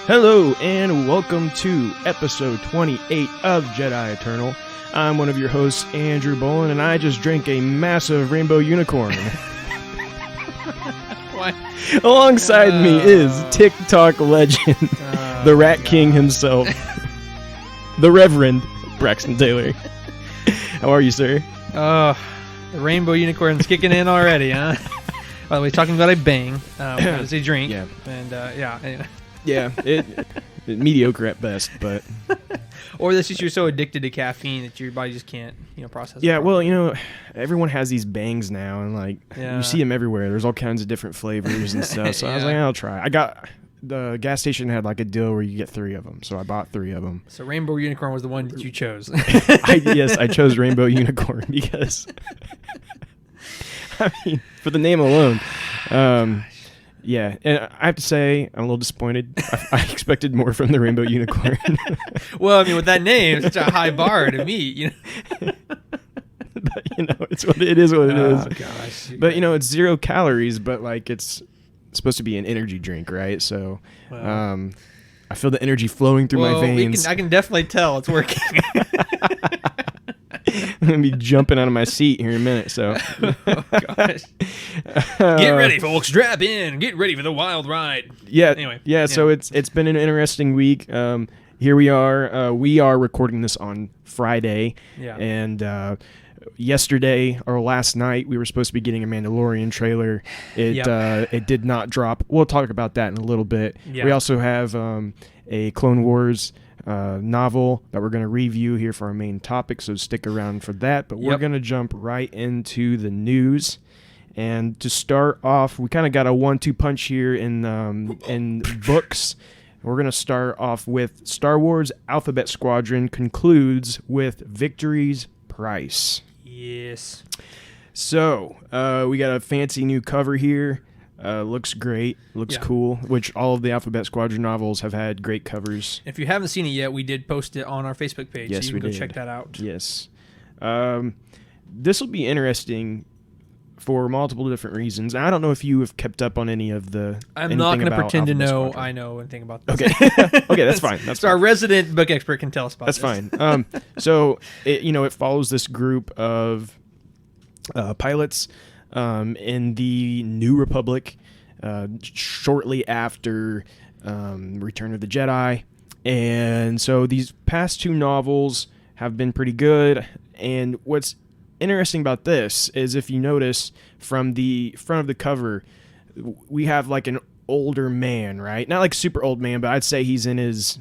Hello, and welcome to episode 28 of Jedi Eternal. I'm one of your hosts, Andrew Bolin, and I just drank a massive rainbow unicorn. What? Alongside me is TikTok legend, the Rat King himself, the Reverend Braxton Taylor. How are you, sir? The rainbow unicorn's kicking in already, huh? By the way, talking about a bang, it's a drink. Yeah. And, anyway. Yeah, it mediocre at best, but... Or this is you're so addicted to caffeine that your body just can't, process it. Yeah, well, everyone has these bangs now, and, you see them everywhere. There's all kinds of different flavors and stuff, so I was like, I'll try. The gas station had, a deal where you get 3 of them, so I bought 3 of them. So Rainbow Unicorn was the one that you chose. Yes, I chose Rainbow Unicorn because... for the name alone. Yeah, and I have to say, I'm a little disappointed. I expected more from the Rainbow Unicorn. Well, with that name, it's such a high bar to meet, But, it is what it is. Oh, gosh. But, it's 0 calories, but, it's supposed to be an energy drink, right? So, I feel the energy flowing through my veins. I can definitely tell it's working. I'm going to be jumping out of my seat here in a minute, so. Oh, gosh. Get ready, folks. Strap in. Get ready for the wild ride. Yeah. Anyway. Yeah, so it's been an interesting week. Here we are. We are recording this on Friday. Yeah. And yesterday, or last night, we were supposed to be getting a Mandalorian trailer. It did not drop. We'll talk about that in a little bit. Yeah. We also have a Clone Wars novel that we're going to review here for our main topic, so stick around for that. But we're going to jump right into the news. And to start off, we kind of got a 1-2 punch here in books. We're going to start off with Star Wars Alphabet Squadron concludes with Victory's Price. Yes. So, we got a fancy new cover here. Looks great. Looks cool, which all of the Alphabet Squadron novels have had great covers. If you haven't seen it yet, we did post it on our Facebook page, Yes, so you can go check that out. Yes. This will be interesting for multiple different reasons. I don't know if you have kept up on any of the... I'm not going to pretend to know Squadron. I know anything about this. Okay. Okay, that's fine. That's so fine. our resident book expert can tell us about That's this. fine. So, it follows this group of pilots in the New Republic shortly after Return of the Jedi. And so these past 2 novels have been pretty good. And what's interesting about this is, if you notice from the front of the cover, we have an older man, right? Not super old man, but I'd say he's in his...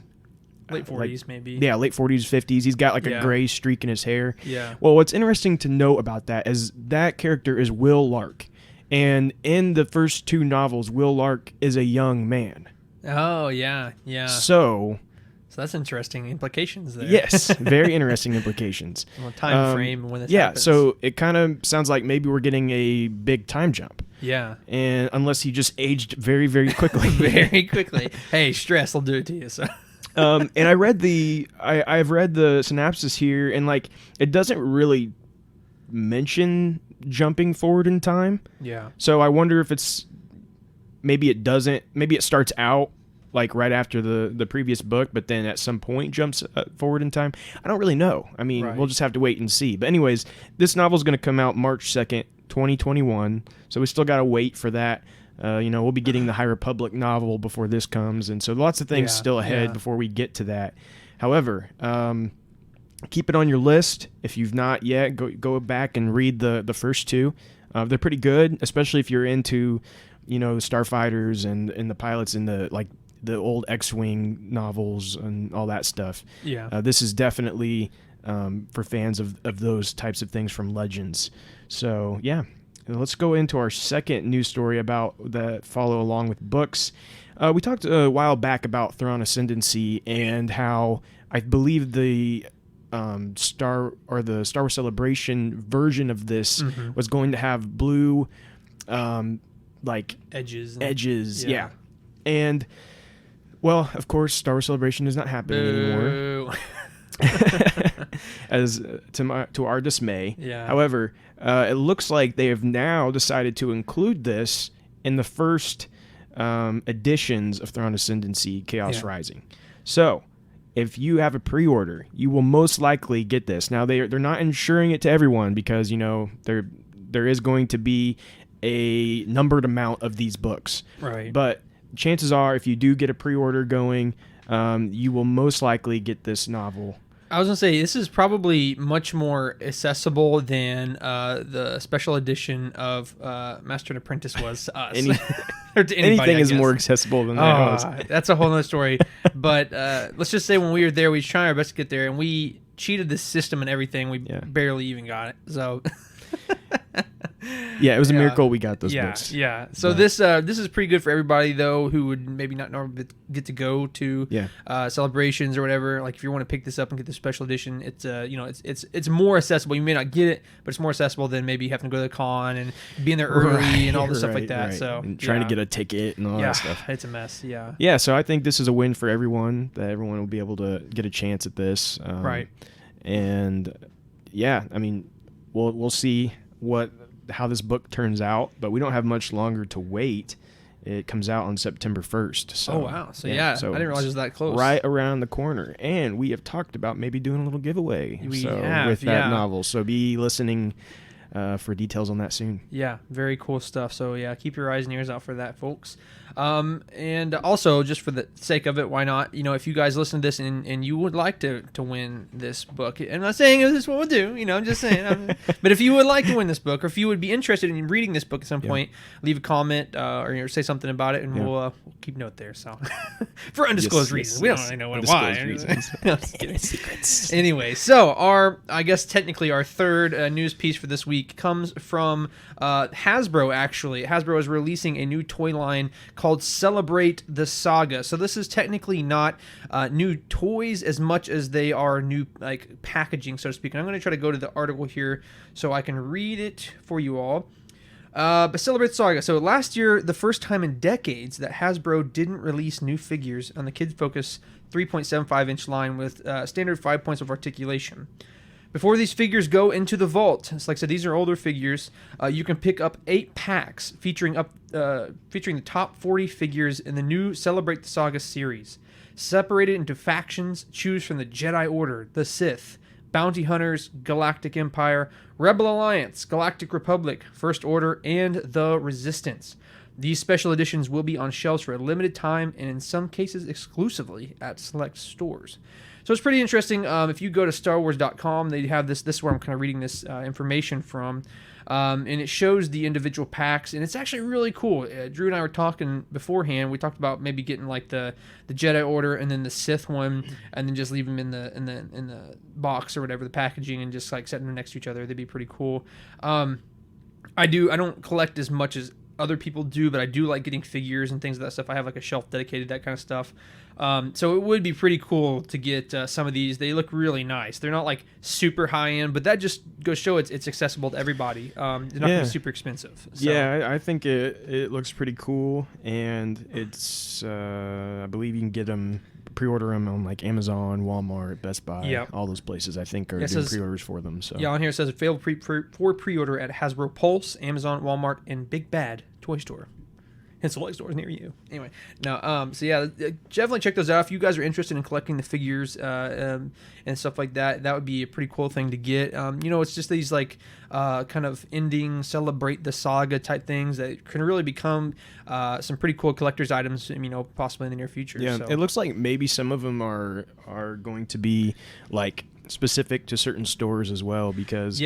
Late 40s, maybe. Yeah, late 40s, 50s. He's got a gray streak in his hair. Yeah. Well, what's interesting to note about that is that character is Will Lark. And in the first 2 novels, Will Lark is a young man. Oh, yeah, yeah. So that's interesting implications there. Yes, very interesting implications. Well, time frame and when this yeah, happens. so it kind of sounds like maybe we're getting a big time jump. Yeah. And unless he just aged very, very quickly. Very quickly. Hey, stress will do it to you, so... And I read I've read the synopsis here, and it doesn't really mention jumping forward in time. Yeah. So I wonder if maybe it starts out right after the previous book, but then at some point jumps forward in time. I don't really know. We'll just have to wait and see. But anyways, this novel is going to come out March 2nd, 2021. So we still got to wait for that. We'll be getting the High Republic novel before this comes, and so lots of things still ahead before we get to that. However, keep it on your list. If you've not yet, go back and read the first 2. They're pretty good, especially if you're into, the starfighters and the pilots in the old X-Wing novels and all that stuff. Yeah. This is definitely for fans of those types of things from Legends. So, yeah. Let's go into our second news story about that follow along with books. We talked a while back about Thrawn Ascendancy and how I believe the Star Wars Celebration version of this was going to have blue edges. Yeah. And well, of course, Star Wars Celebration is not happening anymore. As to our dismay. Yeah. However, it looks like they have now decided to include this in the first editions of Thrawn Ascendancy, Chaos Rising. So if you have a pre-order, you will most likely get this. Now they're not ensuring it to everyone because there is going to be a numbered amount of these books. Right. But chances are, if you do get a pre-order going, you will most likely get this novel. I was going to say, this is probably much more accessible than the special edition of Master and Apprentice was to us. Or to anybody, anything is more accessible than that. That's a whole other story. But let's just say when we were there, we tried our best to get there, and we cheated the system and everything. We barely even got it. So... Yeah, it was a miracle we got those books. Yeah. So this is pretty good for everybody though who would maybe not normally get to go to celebrations or whatever. Like if you want to pick this up and get the special edition, it's it's more accessible. You may not get it, but it's more accessible than maybe having to go to the con and being there early and all this stuff like that. Right. So and trying to get a ticket and all that stuff. It's a mess. Yeah. Yeah. So I think this is a win for everyone. That everyone will be able to get a chance at this. Right. And yeah, I mean, we'll see how this book turns out, but we don't have much longer to wait. It comes out on September 1st. So, oh, wow. So, I didn't realize it was that close. Right around the corner. And we have talked about maybe doing a little giveaway with that novel. So be listening for details on that soon. Yeah, very cool stuff. So, keep your eyes and ears out for that, folks. And also, just for the sake of it, why not? If you guys listen to this and you would like to win this book, I'm not saying this is what we'll do, I'm just saying. But if you would like to win this book, or if you would be interested in reading this book at some point, leave a comment or say something about it, and we'll keep note there. So, for undisclosed reasons, we don't really know why. Secrets. Anyway, so I guess technically our third news piece for this week comes from Hasbro. Actually, Hasbro is releasing a new toy line called Celebrate the Saga. So this is technically not new toys as much as they are new packaging, so to speak. And I'm going to try to go to the article here so I can read it for you all. But Celebrate the Saga. So last year, the first time in decades that Hasbro didn't release new figures on the Kids Focus 3.75-inch line with standard 5 points of articulation. Before these figures go into the vault, so like I said, these are older figures, you can pick up 8 packs featuring the top 40 figures in the new Celebrate the Saga series. Separated into factions, choose from the Jedi Order, the Sith, Bounty Hunters, Galactic Empire, Rebel Alliance, Galactic Republic, First Order, and the Resistance. These special editions will be on shelves for a limited time and in some cases exclusively at select stores. So it's pretty interesting. If you go to StarWars.com, they have this. This is where I'm kind of reading this information from. And it shows the individual packs, and it's actually really cool. Drew and I were talking beforehand. We talked about maybe getting like the Jedi Order and then the Sith one, and then just leave them in the box or whatever, the packaging, and just like setting them next to each other. They'd be pretty cool. I don't collect as much as other people do, but I do like getting figures and things of that stuff. I have like a shelf dedicated to that kind of stuff. So it would be pretty cool to get some of these. They look really nice. They're not like super high end, but that just goes to show it's accessible to everybody. They're not going to be super expensive. So. Yeah, I think it looks pretty cool, and it's I believe you can get them, pre-order them on like Amazon, Walmart, Best Buy, all those places I think are doing pre-orders for them. So on here it says available for pre-order at Hasbro Pulse, Amazon, Walmart, and Big Bad Toy Store. And select stores near you. Anyway, now, definitely check those out. If you guys are interested in collecting the figures and stuff like that, that would be a pretty cool thing to get. It's just these like kind of ending, celebrate the saga type things that can really become some pretty cool collector's items, possibly in the near future. Yeah, so. It looks like maybe some of them are going to be like specific to certain stores as well, because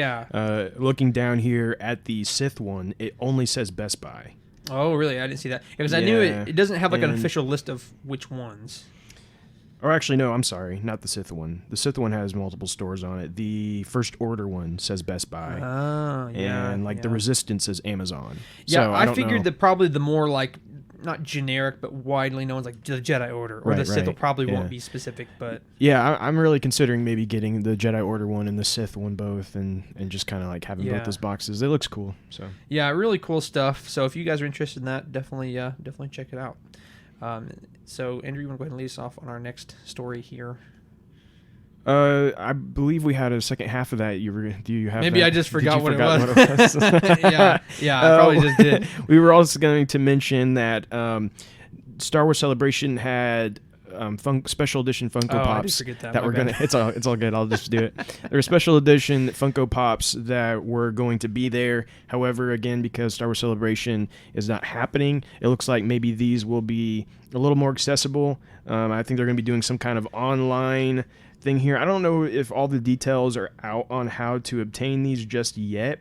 looking down here at the Sith one, it only says Best Buy. Oh, really? I didn't see that. Because I knew it doesn't have like an official list of which ones. Or actually, no, I'm sorry. Not the Sith one. The Sith one has multiple stores on it. The First Order one says Best Buy. Oh, yeah. And the Resistance is Amazon. Yeah, so I figured that probably the more like, not generic, but widely known as like the Jedi Order. Or the Sith will probably won't be specific, but... Yeah, I'm really considering maybe getting the Jedi Order one and the Sith one both, and just kind of like having both those boxes. It looks cool. So yeah, really cool stuff. So if you guys are interested in that, definitely check it out. So Andrew, you want to go ahead and lead us off on our next story here? I believe we had a second half of that. Do you have? Maybe that? I just forgot what it What was. it was? Yeah, I probably just did. We were also going to mention that Star Wars Celebration had special edition Funko Pops I did forget that. were gonna. It's all good. I'll just do it. There were special edition Funko Pops that were going to be there. However, again, because Star Wars Celebration is not happening, it looks like maybe these will be a little more accessible. I think they're going to be doing some kind of online thing here. I don't know if all the details are out on how to obtain these just yet,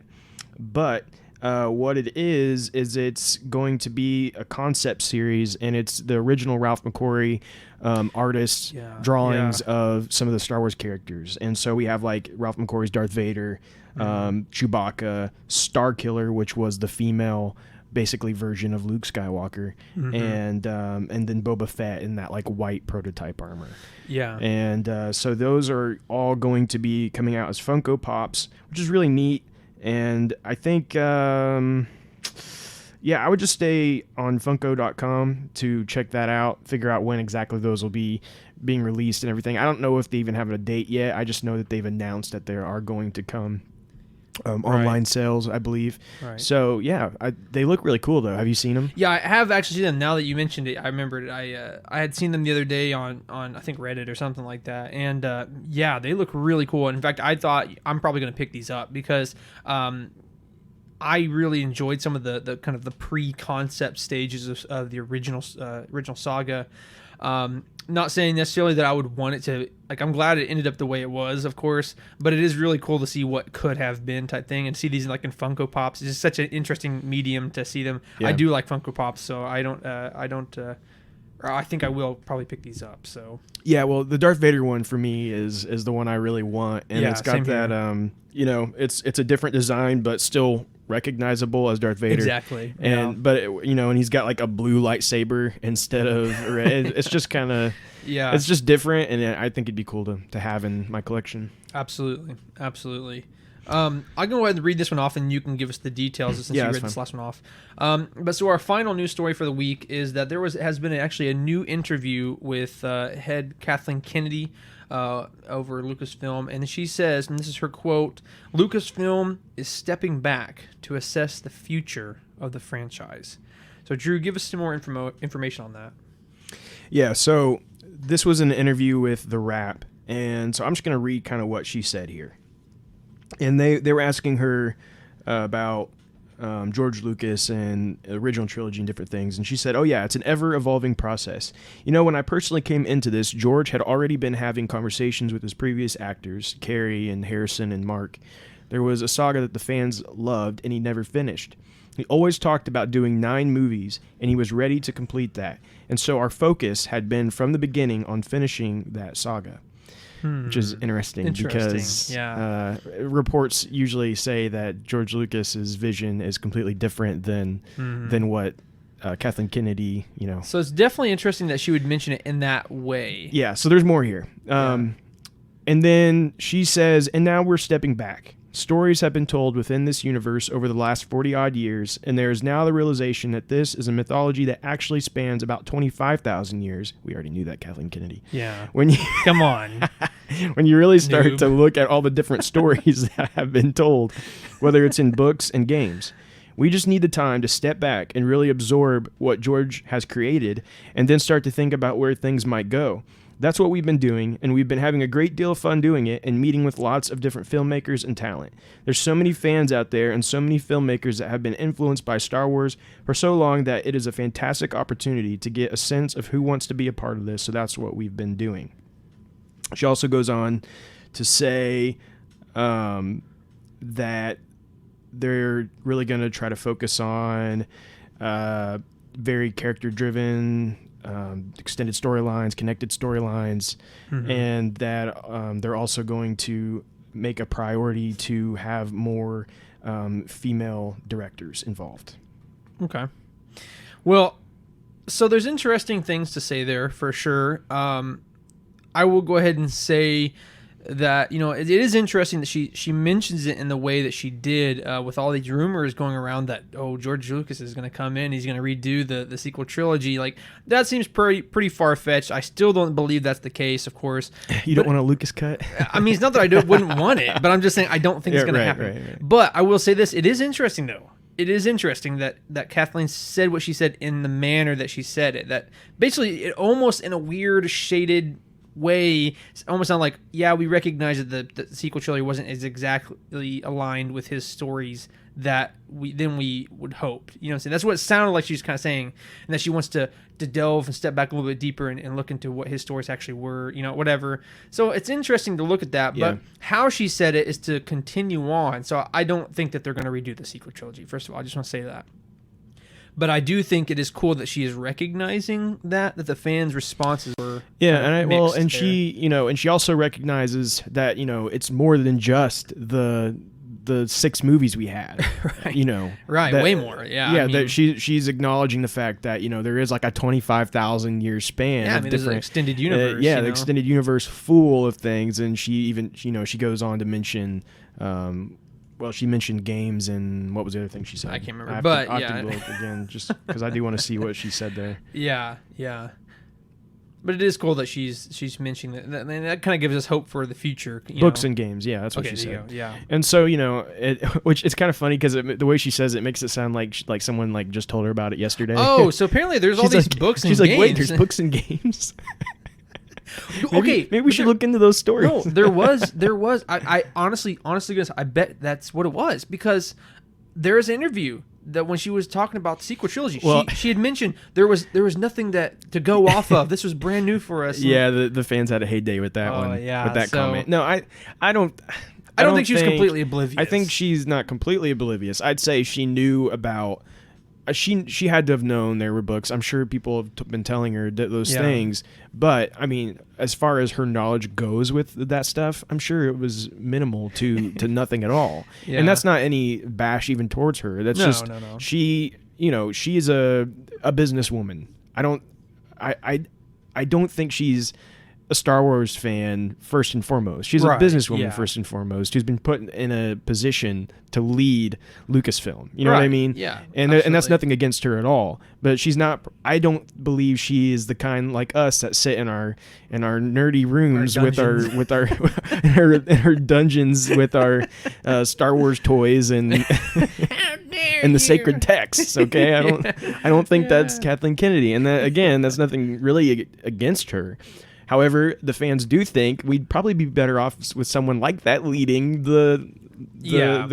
but what it is it's going to be a concept series, and it's the original Ralph McQuarrie artist drawings of some of the Star Wars characters. And so we have like Ralph McQuarrie's Darth Vader, Chewbacca, Starkiller, which was the female basically version of Luke Skywalker, and then Boba Fett in that like white prototype armor. Yeah. And so those are all going to be coming out as Funko Pops, which is really neat. And I think, I would just stay on Funko.com to check that out, figure out when exactly those will be being released and everything. I don't know if they even have a date yet. I just know that they've announced that there are going to come online sales, I believe. Right. So, yeah, they look really cool, though. Have you seen them? Yeah, I have actually seen them. Now that you mentioned it, I remembered it. I had seen them the other day on I think Reddit or something like that. And, they look really cool. In fact, I thought I'm probably going to pick these up because I really enjoyed some of the kind of the pre-concept stages of the original saga. Not saying necessarily that I would want it to, like, I'm glad it ended up the way it was, of course, but it is really cool to see what could have been type thing, and see these like in Funko Pops. It's just such an interesting medium to see them. Yeah. I do like Funko Pops, so I think I will probably pick these up. So yeah, well, the Darth Vader one for me is the one I really want, and it's got that it's a different design but still recognizable as Darth Vader. Exactly. And but and he's got like a blue lightsaber instead of red. It's just kind of it's just different, and I think it'd be cool to have in my collection. Absolutely. I'll go ahead and read this one off, and you can give us the details since you read this last one off. But so our final news story for the week is that there has been actually a new interview with head Kathleen Kennedy over Lucasfilm, and she says, and this is her quote, "Lucasfilm is stepping back to assess the future of the franchise." So Drew, give us some more information on that. Yeah, so this was an interview with The Wrap, and so I'm just going to read kind of what she said here. And they were asking her about George Lucas and the original trilogy and different things. And she said, "Oh, yeah, it's an ever-evolving process. When I personally came into this, George had already been having conversations with his previous actors, Carrie and Harrison and Mark. There was a saga that the fans loved, and he never finished. He always talked about doing 9 movies, and he was ready to complete that. And so our focus had been from the beginning on finishing that saga." Which is interesting because reports usually say that George Lucas's vision is completely different than what Kathleen Kennedy, So it's definitely interesting that she would mention it in that way. Yeah, so there's more here. And then she says, "And now we're stepping back. Stories have been told within this universe over the last 40-odd years, and there is now the realization that this is a mythology that actually spans about 25,000 years." We already knew that, Kathleen Kennedy. Yeah. Come on. When you really start to look at all the different stories that have been told, whether it's in books and games. We just need the time to step back and really absorb what George has created, and then start to think about where things might go. That's what we've been doing, and we've been having a great deal of fun doing it and meeting with lots of different filmmakers and talent. There's so many fans out there and so many filmmakers that have been influenced by Star Wars for so long that it is a fantastic opportunity to get a sense of who wants to be a part of this, so that's what we've been doing. She also goes on to say that they're really going to try to focus on very character-driven extended storylines, connected storylines, and that they're also going to make a priority to have more female directors involved. Okay. Well, so there's interesting things to say there for sure. I will go ahead and say that, it is interesting that she mentions it in the way that she did, with all these rumors going around that, George Lucas is going to come in, he's going to redo the sequel trilogy. Like, that seems pretty far-fetched. I still don't believe that's the case, of course. You don't want a Lucas cut? I mean, it's not that I wouldn't want it, but I'm just saying I don't think it's going to happen. Right. But I will say this, it is interesting, though. It is interesting that Kathleen said what she said in the manner that she said it. That basically, it almost in a weird, shaded way, almost sound like, we recognize that the sequel trilogy wasn't as exactly aligned with his stories that we would hope. You know what I'm saying? That's what it sounded like she was kind of saying, and that she wants to delve and step back a little bit deeper and look into what his stories actually were, whatever. So it's interesting to look at that, but how she said it is to continue on. So I don't think that they're going to redo the sequel trilogy. First of all, I just want to say that. But I do think it is cool that she is recognizing that the fans' responses were and she also recognizes that it's more than just the 6 movies we had, right, way more, that she's acknowledging the fact that there is like a 25,000 year span of different an extended universe, the extended universe full of things, and she even she goes on to mention. She mentioned games, and what was the other thing she said? I can't remember, I have to look again, just because I do want to see what she said there. Yeah. But it is cool that she's mentioning that, and that kind of gives us hope for the future. Books and games, that's what she said. Yeah. And so which it's kind of funny because the way she says it makes it sound like someone like just told her about it yesterday. Oh, so apparently there's all these books and games. She's like, wait, there's books and games. Maybe we should look into those stories. No, there was. I honestly, I bet that's what it was, because there is an interview that when she was talking about the sequel trilogy, she had mentioned there was nothing to go off of. This was brand new for us. The fans had a heyday with that one. Yeah, with that comment. No, I don't think she was completely oblivious. I think she's not completely oblivious. I'd say she knew about. She had to have known there were books. I'm sure people have been telling her those things. But, I mean, as far as her knowledge goes with that stuff, I'm sure it was minimal to nothing at all. Yeah. And that's not any bash even towards her. That's just she, she's a businesswoman. I don't think she's a Star Wars fan first and foremost. She's a businesswoman first and foremost, who's been put in a position to lead Lucasfilm. You know what I mean? Yeah. And that's nothing against her at all. But she's not. I don't believe she is the kind like us that sit in our nerdy rooms with our dungeons with our Star Wars toys and and the sacred texts. Okay, I don't think that's Kathleen Kennedy, and that's nothing really against her. However, the fans do think we'd probably be better off with someone like that leading the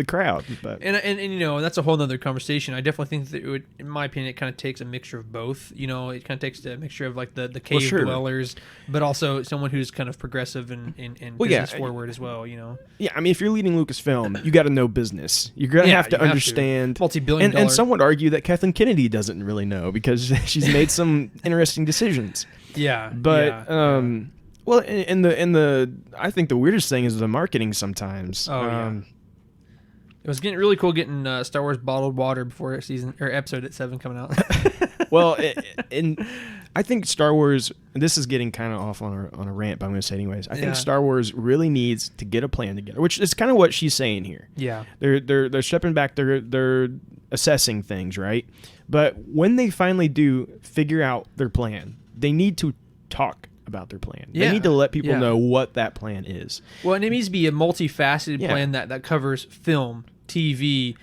crowd. But and that's a whole other conversation. I definitely think that it would, in my opinion, it kind of takes a mixture of both. It kind of takes a mixture of like the cave dwellers, but also someone who's kind of progressive and business forward as well. Yeah, I mean, if you're leading Lucasfilm, you got to know business. You're gonna have to understand multi-billion dollar. And some would argue that Kathleen Kennedy doesn't really know because she's made some interesting decisions. Yeah, but well, in the I think the weirdest thing is the marketing sometimes. It was getting really cool getting Star Wars bottled water before season or episode 7 coming out. Well, and I think Star Wars. And this is getting kind of off on a rant, but I'm going to say anyways. I think Star Wars really needs to get a plan together, which is kind of what she's saying here. Yeah, they're stepping back. They're assessing things, right? But when they finally do figure out their plan, they need to talk about their plan. They need to let people know what that plan is. Well, and it needs to be a multifaceted plan that covers film, TV,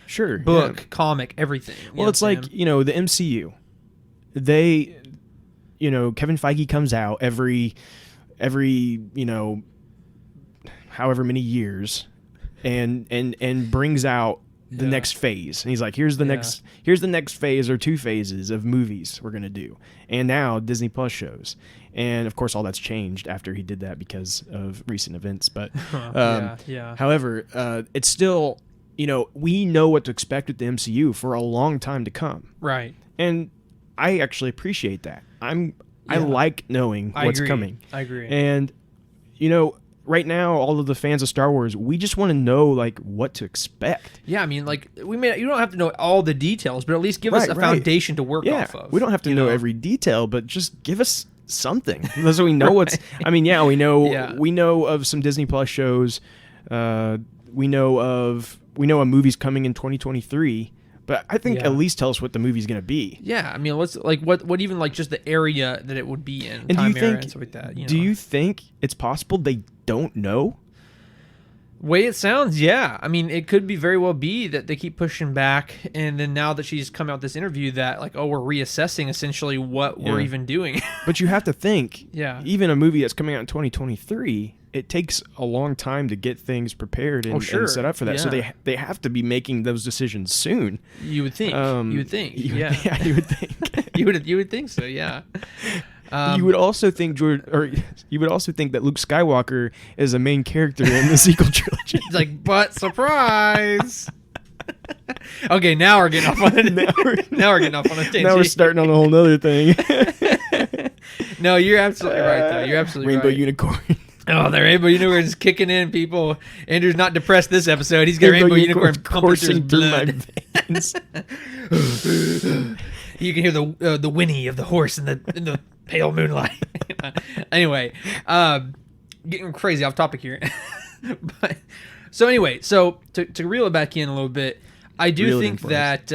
book, comic, everything. Well, it's like, the MCU. They, Kevin Feige comes out every however many years and brings out the next phase. And he's like, here's the next phase or 2 phases of movies we're going to do. And now Disney Plus shows. And of course all that's changed after he did that because of recent events. But however, it's still, we know what to expect with the MCU for a long time to come. Right. And I actually appreciate that. I like knowing what's coming. I agree. And right now, all of the fans of Star Wars, we just want to know what to expect. Yeah, I mean, you don't have to know all the details, but at least give us a foundation to work off of. We don't have to know every detail, but just give us something. So we know what's. I mean, yeah, we know of some Disney Plus shows. We know a movie's coming in 2023. But I think at least tell us what the movie's going to be. Yeah, I mean, let's like what even like just the area that it would be in, and time do you think and stuff like that. Do you think it's possible they don't know? Way it sounds, yeah. I mean, it could be very well be that they keep pushing back, and then now that she's come out with this interview, that like, oh, we're reassessing essentially what we're even doing. But you have to think, yeah, even a movie that's coming out in 2023, it takes a long time to get things prepared and set up for that. Yeah. So they have to be making those decisions soon. You would think. You would think. Yeah, you would think. you would think so. Yeah. You would also think that Luke Skywalker is a main character in the sequel trilogy. It's like, but surprise. Okay, now we're getting off on it. Now we're getting off on a tangent. Now we're starting on a whole nother thing. No, you're absolutely right, though. You're absolutely Rainbow right. Unicorn. Oh, the Rainbow Unicorn is kicking in, people. Andrew's not depressed this episode. He's got Rainbow Unicorn coursing through my veins. You can hear the whinny of the horse in the pale moonlight. Anyway, getting crazy off topic here. But so anyway, so to reel it back in a little bit, I do think that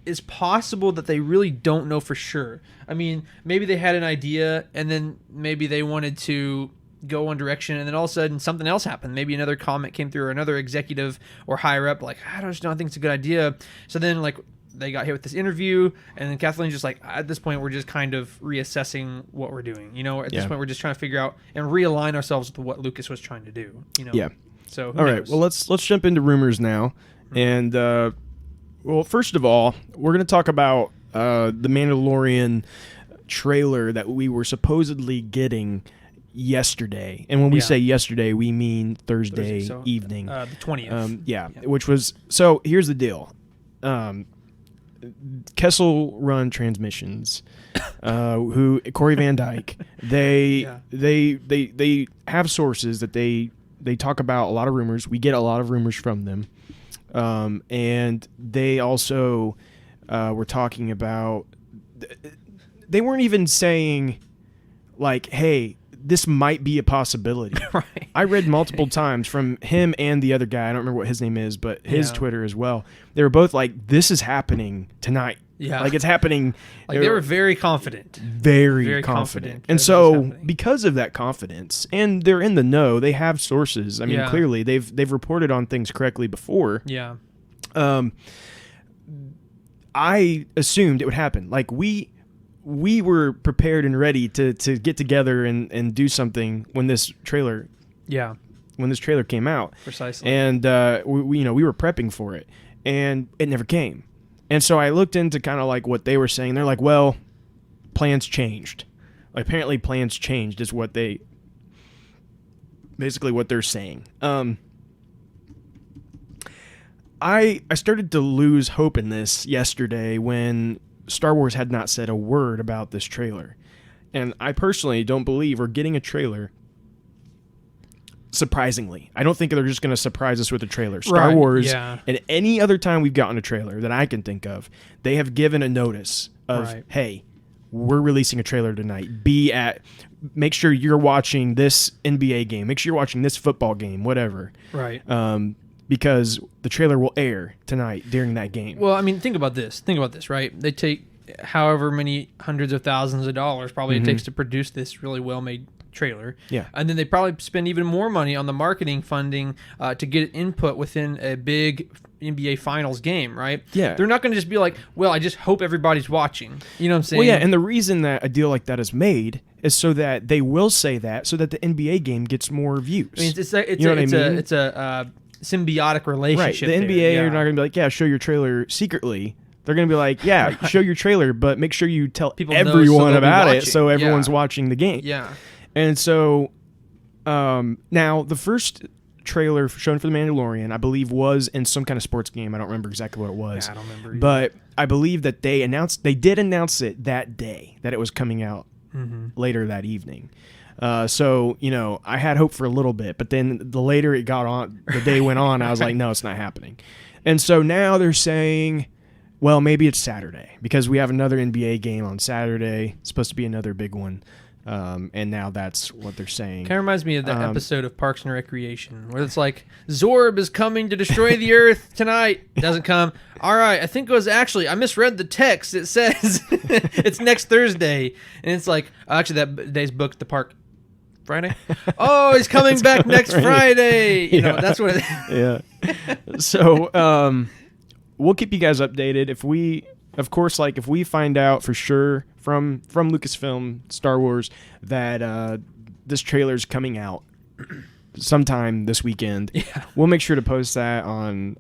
it's possible that they really don't know for sure. I mean, maybe they had an idea and then maybe they wanted to go one direction and then all of a sudden something else happened. Maybe another comment came through or another executive or higher up like, I don't think it's a good idea. So then like they got hit with this interview and then Kathleen's just like, at this point we're just kind of reassessing what we're doing. You know, at this point we're just trying to figure out and realign ourselves with what Lucas was trying to do. You know? Yeah. So all right. Well, let's jump into rumors now. Mm-hmm. And well, first of all, we're going to talk about the Mandalorian trailer that we were supposedly getting yesterday. And when we say yesterday, we mean Thursday evening. The 20th. Which was... So, here's the deal. Kessel Run Transmissions, who Corey Van Dyke, they have sources that they talk about a lot of rumors. We get a lot of rumors from them. And they also were talking about... They weren't even saying, like, hey, this might be a possibility. Right. I read multiple times from him and the other guy. I don't remember what his name is, but his Twitter as well. They were both like, this is happening tonight. Yeah. Like, it's happening. Like, they were very confident. Very confident. And so, because of that confidence, and they're in the know, they have sources. I mean, clearly, they've reported on things correctly before. Yeah. I assumed it would happen. Like, we were prepared and ready to get together and do something when this trailer came out. Precisely. And we were prepping for it, and it never came. And so I looked into kind of like what they were saying. They're like, well, plans changed. Like, apparently plans changed is what they're saying. I started to lose hope in this yesterday when Star Wars had not said a word about this trailer. And I personally don't believe we're getting a trailer. Surprisingly, I don't think they're just going to surprise us with a trailer. Star Wars, and any other time we've gotten a trailer that I can think of, they have given a notice of, hey, we're releasing a trailer tonight. Make sure you're watching this NBA game. Make sure you're watching this football game, whatever. Right. Because the trailer will air tonight during that game. Well, I mean, think about this, right? They take however many hundreds of thousands of dollars probably it takes to produce this really well-made trailer. Yeah. And then they probably spend even more money on the marketing funding to get input within a big NBA Finals game, right? Yeah. They're not going to just be like, well, I just hope everybody's watching. You know what I'm saying? Well, yeah, and the reason that a deal like that is made is so that they will say that so that the NBA game gets more views. I mean, it's a symbiotic relationship. Right. The NBA are not going to be like, yeah, show your trailer secretly. They're going to be like, yeah, show your trailer, but make sure you tell everyone about it so everyone's watching the game. Yeah. And so now the first trailer shown for The Mandalorian, I believe, was in some kind of sports game. I don't remember exactly what it was. Yeah, I don't remember either. But I believe that they did announce it that day, that it was coming out later that evening. So, I had hope for a little bit, but then the later it got on, the day went on, I was like, no, it's not happening. And so now they're saying Well, maybe it's Saturday because we have another NBA game on Saturday. It's supposed to be another big one. And now that's what they're saying. Kind of reminds me of that episode of Parks and Recreation where it's like, Zorb is coming to destroy the Earth tonight. Doesn't come. All right, I think it was actually, I misread the text. It says it's next Thursday. And it's like, actually, that day's booked the park Friday. Oh, he's coming back next Friday. You know, that's what it Yeah. So we'll keep you guys updated. If we find out for sure from Lucasfilm Star Wars that this trailer's coming out sometime this weekend, we'll make sure to post that on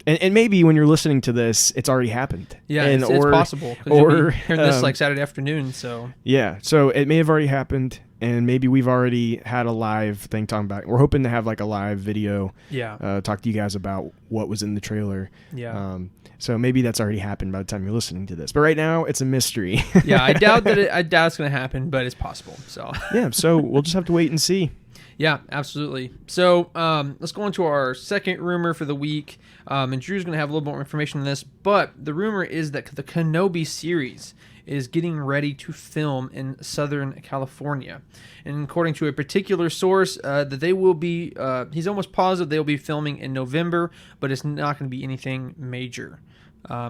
and maybe when you're listening to this, it's already happened. Yeah, it's possible. Or hearing this like Saturday afternoon. So yeah, so it may have already happened, and maybe we've already had a live thing talking about it. We're hoping to have like a live video. Yeah. Talk to you guys about what was in the trailer. Yeah. So maybe that's already happened by the time you're listening to this. But right now, it's a mystery. Yeah, I doubt it's going to happen, but it's possible. So yeah, so we'll just have to wait and see. Yeah, absolutely. So let's go on to our second rumor for the week. And Drew's going to have a little more information on this. But the rumor is that the Kenobi series is getting ready to film in Southern California. And according to a particular source, that they will be, he's almost positive they'll be filming in November, but it's not going to be anything major.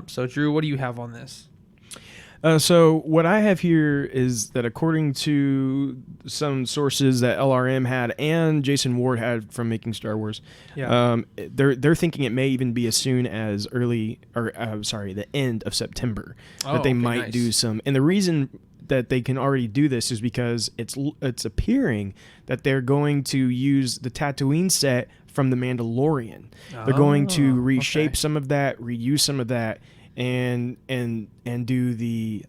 So, Drew, what do you have on this? So what I have here is that according to some sources that LRM had and Jason Ward had from Making Star Wars, they're thinking it may even be as soon as the end of September that they might do some. And the reason that they can already do this is because it's appearing that they're going to use the Tatooine set from The Mandalorian. They're going to reshape some of that, reuse some of that, and do the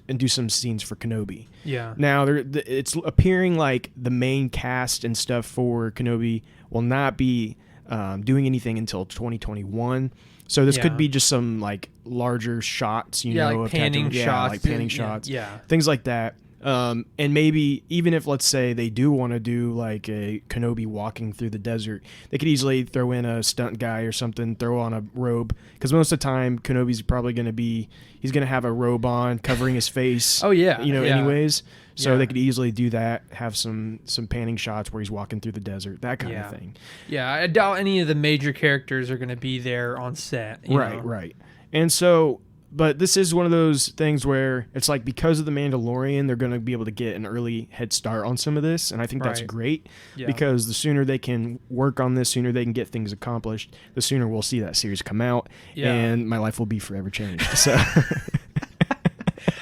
and do some scenes for Kenobi. Yeah. Now it's appearing like the main cast and stuff for Kenobi will not be doing anything until 2021. So this could be just some like larger shots, like of panning shots, like panning shots, things like that. And maybe even if, let's say, they do want to do like a Kenobi walking through the desert, they could easily throw in a stunt guy or something, throw on a robe, because most of the time Kenobi's probably going to have a robe on covering his face. Anyways. So they could easily do that, have some panning shots where he's walking through the desert, that kind of thing. Yeah, I doubt any of the major characters are going to be there on set. Right. And so, but this is one of those things where it's like because of The Mandalorian, they're going to be able to get an early head start on some of this. And I think that's great because the sooner they can work on this, sooner they can get things accomplished, the sooner we'll see that series come out and my life will be forever changed. So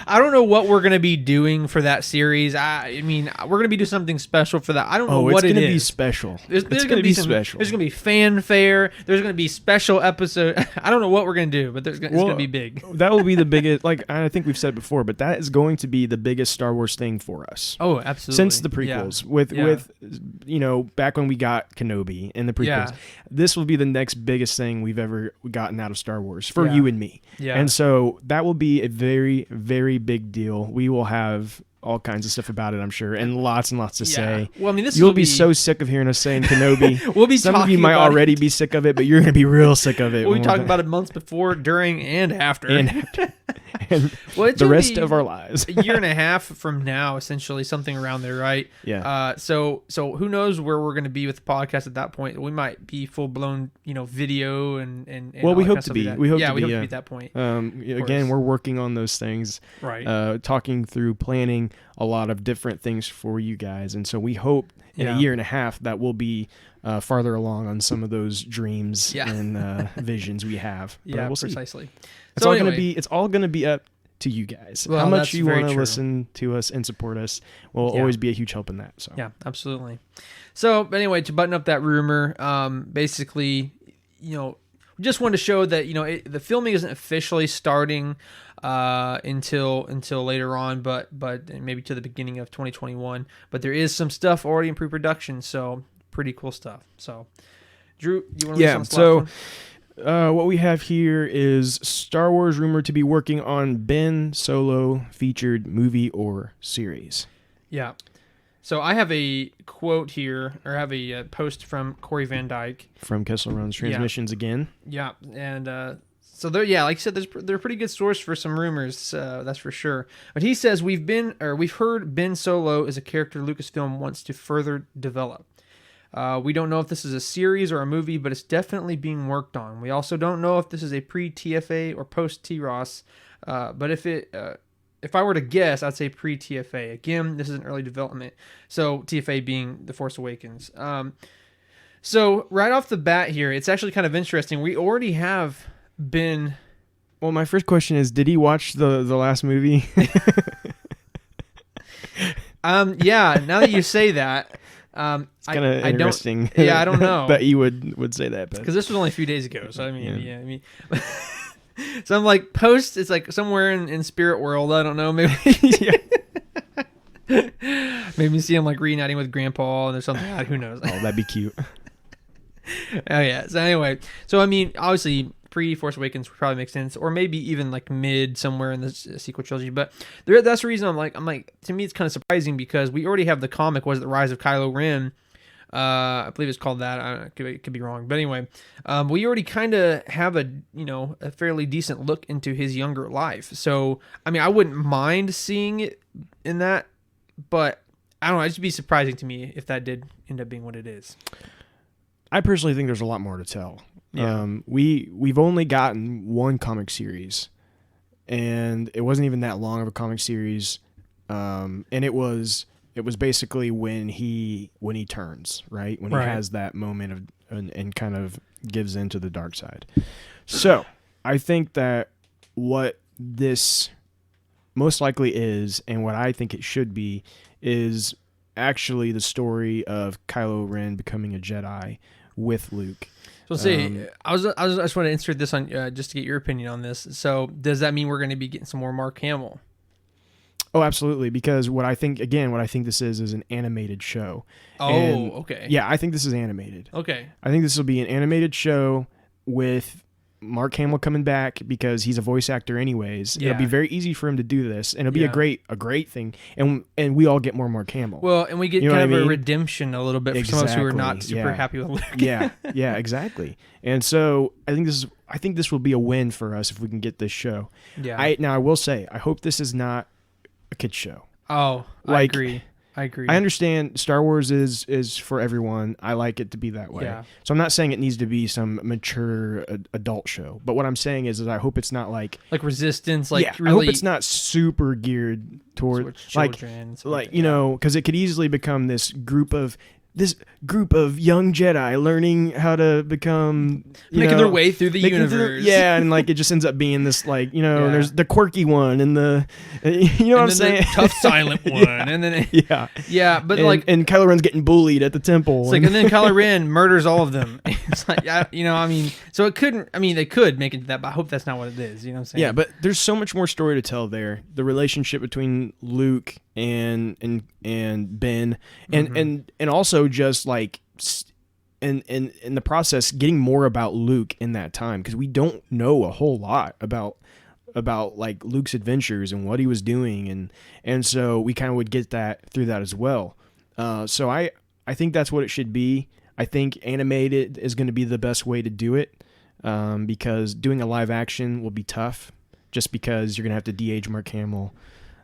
I don't know what we're going to be doing for that series. I mean, we're going to be doing something special for that. I don't know what it is. It's going to be special. It's going to be special. There's going to be fanfare. There's going to be special episode. I don't know what we're going to do, but it's going to be big. That will be the biggest, like I think we've said before, but that is going to be the biggest Star Wars thing for us. Oh, absolutely. Since the prequels, with back when we got Kenobi and the prequels, this will be the next biggest thing we've ever gotten out of Star Wars for you and me. Yeah. And so that will be a very, very big deal. We will have all kinds of stuff about it, I'm sure, and lots to say. Well, I mean, you'll be so sick of hearing us saying Kenobi. Some of you might already be sick of it, but you're going to be real sick of it. We'll be talking about it months before, during, and after. And the rest of our lives. A year and a half from now, essentially, something around there, right? Yeah. So who knows where we're going to be with the podcast at that point? We might be full blown, video and well, we hope to be. We hope to be at that point. Again, we're working on those things. Right. Talking through planning a lot of different things for you guys, and so we hope in a year and a half that we'll be farther along on some of those dreams and visions we have. But we'll see. Precisely. It's all gonna be up to you guys. How much you want to listen to us and support us will always be a huge help in that. So yeah, absolutely. So anyway, to button up that rumor, basically, we just wanted to show that the filming isn't officially starting until later on, but maybe to the beginning of 2021. But there is some stuff already in pre-production, so pretty cool stuff. So, Drew, you want to listen to this one? What we have here is Star Wars rumored to be working on Ben Solo featured movie or series. Yeah. So I have a quote here, or I have a post from Corey Van Dyke. From Kessel Run's Transmissions again. Yeah, and So they're like you said, they're a pretty good source for some rumors. That's for sure. But he says we've heard Ben Solo is a character Lucasfilm wants to further develop. We don't know if this is a series or a movie, but it's definitely being worked on. We also don't know if this is a pre-TFA or post-TROS. But if I were to guess, I'd say pre-TFA. Again, this is an early development. So TFA being The Force Awakens. So right off the bat here, it's actually kind of interesting. We already have been... Well, my first question is, did he watch the last movie? Yeah, now that you say that... it's kind of interesting. Yeah, I don't know. But you would say that. Because this was only a few days ago. So, I mean. So I'm like, post, it's like somewhere in spirit world. I don't know. Maybe. Maybe see him like reuniting with Grandpa or something. Who knows? Oh, that'd be cute. Oh, yeah. So anyway. So, I mean, obviously, pre-Force Awakens would probably make sense. Or maybe even like mid somewhere in the sequel trilogy. But that's the reason I'm like, to me, it's kind of surprising because we already have the comic, was it The Rise of Kylo Ren? I believe it's called that. It could be wrong. But anyway, we already kind of have a fairly decent look into his younger life. So, I mean, I wouldn't mind seeing it in that. But, I don't know. It'd just be surprising to me if that did end up being what it is. I personally think there's a lot more to tell. Yeah. We've only gotten one comic series, and it wasn't even that long of a comic series, and it was basically when he turns, right, when he has that moment of and kind of gives into the dark side. So I think that what this most likely is, and what I think it should be, is actually the story of Kylo Ren becoming a Jedi with Luke. So see, I just want to insert this on just to get your opinion on this. So does that mean we're going to be getting some more Mark Hamill? Oh, absolutely. Because what I think this is an animated show. Oh, and okay. Yeah, I think this is animated. Okay. I think this will be an animated show with Mark Hamill coming back because he's a voice actor anyways. Yeah. It'll be very easy for him to do this, and it'll be a great thing. And we all get more Mark Hamill. Well, and we get kind of a redemption a little bit for some of us who are not super happy with Luke. yeah, exactly. And so I think this will be a win for us if we can get this show. Yeah. I will say, I hope this is not a kid's show. Oh, I agree. I understand Star Wars is for everyone. I like it to be that way. Yeah. So I'm not saying it needs to be some mature adult show. But what I'm saying is I hope it's not like Resistance. Really, I hope it's not super geared towards children. Because it could easily become this group of young Jedi learning how to become making their way through the universe. And like it just ends up being this there's the quirky one and the what I'm saying, the tough silent one, and then but and Kylo Ren's getting bullied at the temple. It's and then Kylo Ren murders all of them. It's like so it couldn't. I mean, they could make it that, but I hope that's not what it is. You know what I'm saying? Yeah, but there's so much more story to tell there. The relationship between Luke and Ben, and also just like in the process getting more about Luke in that time, because we don't know a whole lot about like Luke's adventures and what he was doing, and so we kind of would get that through that as well. So I think that's what it should be. I think animated is going to be the best way to do it, because doing a live action will be tough, just because you're going to have to de-age Mark Hamill,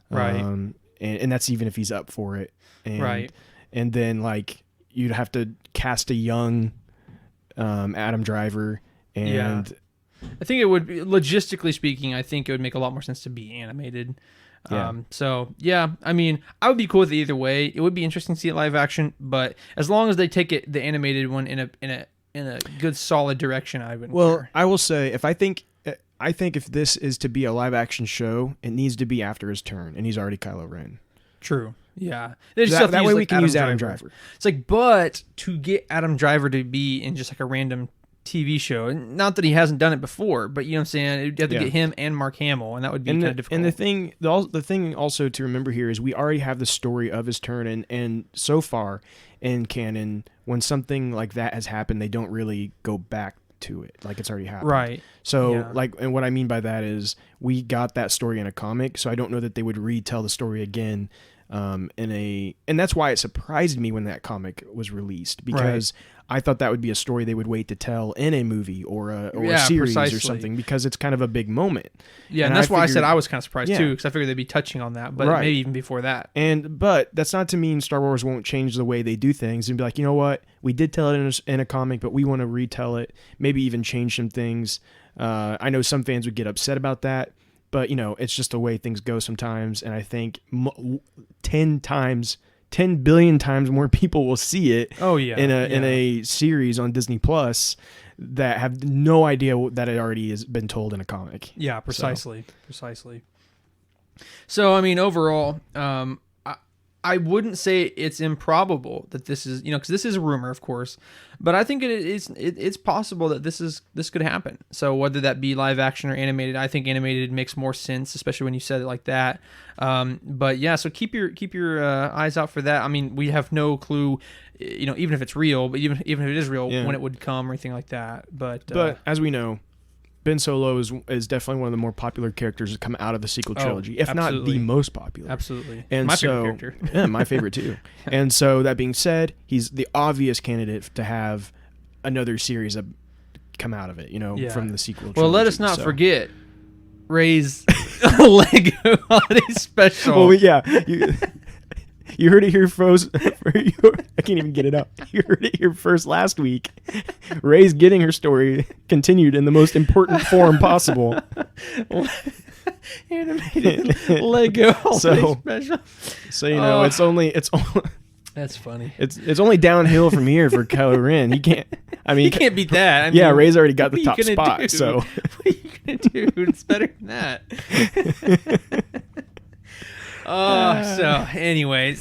right? And that's even if he's up for it, right? And then like you'd have to cast a young Adam Driver, and I think it would be, logistically speaking, I think it would make a lot more sense to be animated. So I mean, I would be cool with it either way. It would be interesting to see it live action, but as long as they take the animated one in a good solid direction, I wouldn't care. I will say, I think if this is to be a live action show, it needs to be after his turn, and he's already Kylo Ren. True. Yeah. That way we can use Adam Driver. It's like, but to get Adam Driver to be in just like a random TV show, not that he hasn't done it before, but you know what I'm saying, you'd have to get him and Mark Hamill, and that would be kind of difficult. And the thing also to remember here is we already have the story of his turn, and so far in canon, when something like that has happened, they don't really go back to it, like it's already happened. Right. So and what I mean by that is we got that story in a comic, so I don't know that they would retell the story again and that's why it surprised me when that comic was released, because I thought that would be a story they would wait to tell in a movie or a series or something, because it's kind of a big moment. Yeah, and that's why I said I was kind of surprised too, because I figured they'd be touching on that, but maybe even before that. But that's not to mean Star Wars won't change the way they do things and be like, you know what, we did tell it in a comic, but we want to retell it, maybe even change some things. I know some fans would get upset about that, but it's just the way things go sometimes, and I think 10 billion times more people will see it in a series on Disney Plus that have no idea that it already has been told in a comic. Yeah, precisely. So, I mean, overall, I wouldn't say it's improbable that this is, because this is a rumor, of course, but I think it's possible that this could happen. So whether that be live action or animated, I think animated makes more sense, especially when you said it like that. But yeah, so keep your eyes out for that. I mean, we have no clue, even if it's real, but even if it is real, when it would come or anything like that. But as we know, Ben Solo is definitely one of the more popular characters to come out of the sequel trilogy, if not the most popular. Absolutely. And my favorite character. Yeah, my favorite too. And so that being said, he's the obvious candidate to have another series come out of it, from the sequel trilogy. Well, let us not forget Rey's Lego holiday special. Well, yeah. You heard it here first. I can't even get it up. You heard it here first last week. Rey's getting her story continued in the most important form possible. Animated Lego holiday special. So it's only. That's funny. It's only downhill from here for Kylo Ren. He can't. I mean, he can't beat that. Rey's already got the top spot. So what are you gonna do? It's better than that. So anyway,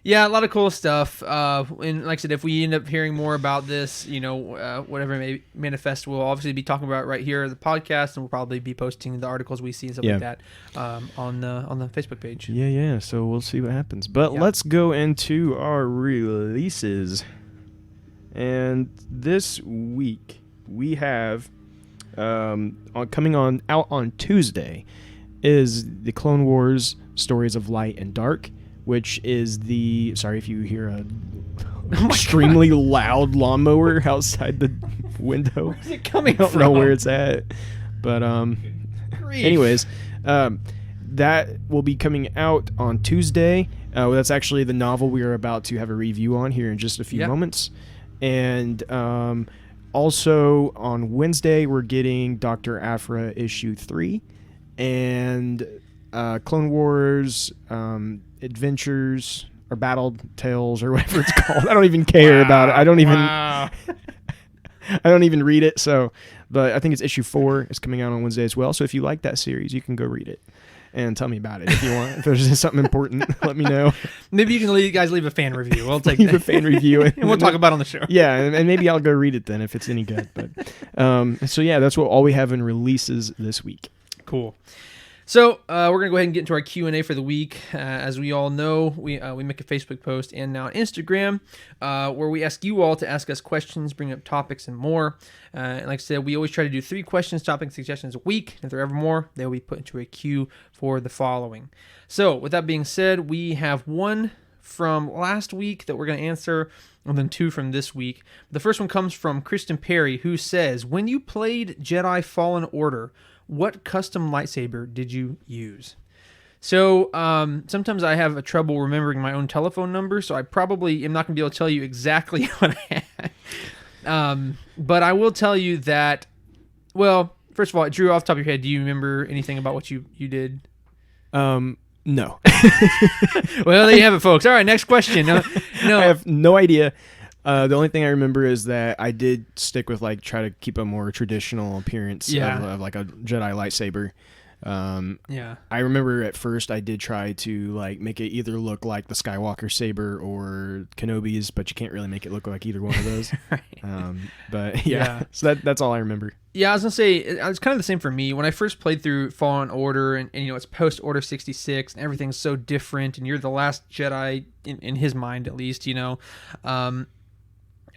yeah, a lot of cool stuff. And like I said, if we end up hearing more about this, whatever may manifest, we'll obviously be talking about it right here at the podcast, and we'll probably be posting the articles we see and stuff like that on the Facebook page. Yeah. So we'll see what happens. But let's go into our releases. And this week we have coming out on Tuesday is the Clone Wars Stories of Light and Dark, which is sorry if you hear a extremely loud lawnmower outside the window. Where's it coming from? I don't know where it's at. But anyways, that will be coming out on Tuesday. That's actually the novel we are about to have a review on here in just a few moments. And also on Wednesday, we're getting Dr. Aphra issue 3 and Clone Wars Adventures or Battle Tales or whatever it's called. I don't even care about it. I don't even read it. So, but I think it's issue 4 is coming out on Wednesday as well. So if you like that series, you can go read it and tell me about it if you want. If there's something important, let me know. Maybe you can guys leave a fan review. We'll take leave a fan review and we'll talk about it on the show. Yeah, and maybe I'll go read it then if it's any good. But so yeah, that's all we have in releases this week. Cool. So we're going to go ahead and get into our Q&A for the week. As we all know, we make a Facebook post and now an Instagram where we ask you all to ask us questions, bring up topics, and more. And like I said, we always try to do 3 questions, topic, suggestions a week. If there are ever more, they will be put into a queue for the following. So with that being said, we have 1 from last week that we're going to answer, and then 2 from this week. The first one comes from Kristen Perry, who says, when you played Jedi Fallen Order, what custom lightsaber did you use? So sometimes I have trouble remembering my own telephone number, so I probably am not going to be able to tell you exactly what I had. But I will tell you that, well, first of all, Drew, off the top of your head, do you remember anything about what you did? No. Well, there you have it, folks. All right, next question. No. I have no idea. The only thing I remember is that I did stick with try to keep a more traditional appearance of like a Jedi lightsaber. I remember at first I did try to make it either look like the Skywalker saber or Kenobi's, but you can't really make it look like either one of those. Right. But yeah, so that's all I remember. Yeah, I was gonna say it's kind of the same for me. When I first played through Fallen Order, and it's post Order 66, and everything's so different, and you're the last Jedi in his mind, at least.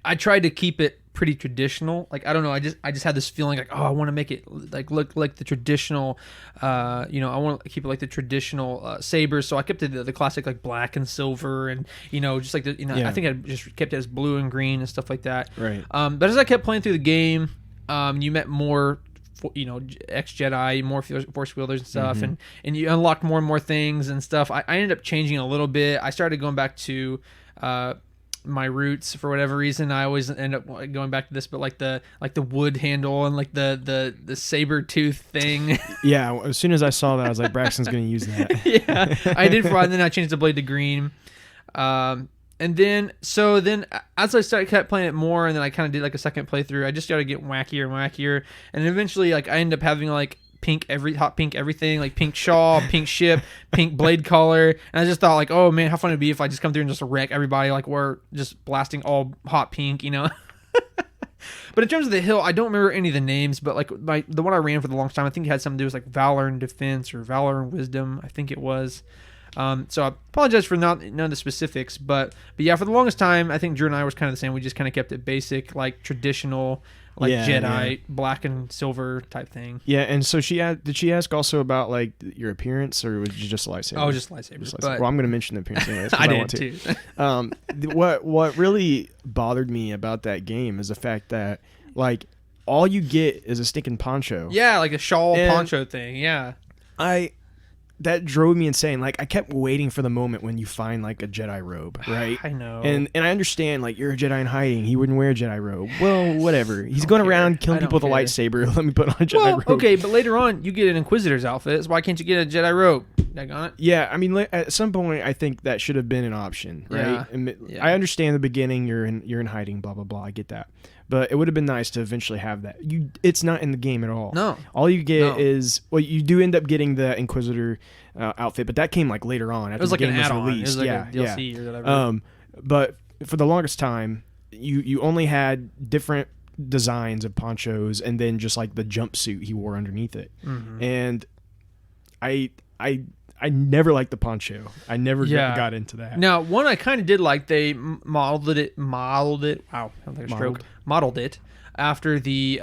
I tried to keep it pretty traditional. Like I don't know, I just had this feeling like, oh, I want to make it like look like the traditional. I want to keep it like the traditional sabers. So I kept it the classic like black and silver, and just like the I think I just kept it as blue and green and stuff like that. Right. But as I kept playing through the game, you met more ex-Jedi, more Force wielders and stuff, and you unlocked more and more things and stuff. I ended up changing a little bit. I started going back to my roots for whatever reason. I always end up going back to this, but like the wood handle and like the saber tooth thing. Yeah, as soon as I saw that, I was like, Braxton's going to use that. Yeah, I did. And then I changed the blade to green. And then as I kept playing it more, and then I kind of did like a second playthrough, I just started getting wackier and wackier, and eventually like I ended up having like hot pink everything, like pink shawl, pink ship, pink blade color, and I just thought like, oh man, how fun it'd be if I just come through and just wreck everybody, like we're just blasting all hot pink, But in terms of the hill, I don't remember any of the names, but like the one I ran for the longest time, I think it had something to do with like valor and defense or valor and wisdom, I think it was. So I apologize for none of the specifics, but yeah, for the longest time, I think Drew and I was kind of the same. We just kind of kept it basic, like traditional, like Jedi, black and silver type thing. Yeah, and so did she ask also about like your appearance, or was it just a lightsaber? Oh, just lightsabers. Well, I'm going to mention the appearance anyways. I did too. What really bothered me about that game is the fact that like all you get is a stinking poncho. Yeah, like a shawl poncho thing. Yeah. That drove me insane. Like I kept waiting for the moment when you find like a Jedi robe, right? I know. And I understand like you're a Jedi in hiding. He wouldn't wear a Jedi robe. Well, whatever. He's going around killing people with a lightsaber. Let me put on a Jedi robe. Okay, but later on you get an Inquisitor's outfit. So why can't you get a Jedi robe? Daggone it. Yeah, I mean at some point I think that should have been an option, right? Yeah. I understand the beginning. You're in hiding. Blah blah blah. I get that. But it would have been nice to eventually have that. It's not in the game at all. No. All you get is, well, you do end up getting the Inquisitor outfit, but that came like later on after the game was released. It was like a DLC or whatever. But for the longest time, you only had different designs of ponchos and then just like the jumpsuit he wore underneath it. Mm-hmm. And I never liked the poncho. I never got into that. Now, one I kind of did like, they modeled it. Wow, sounds like a stroke. Modeled it after the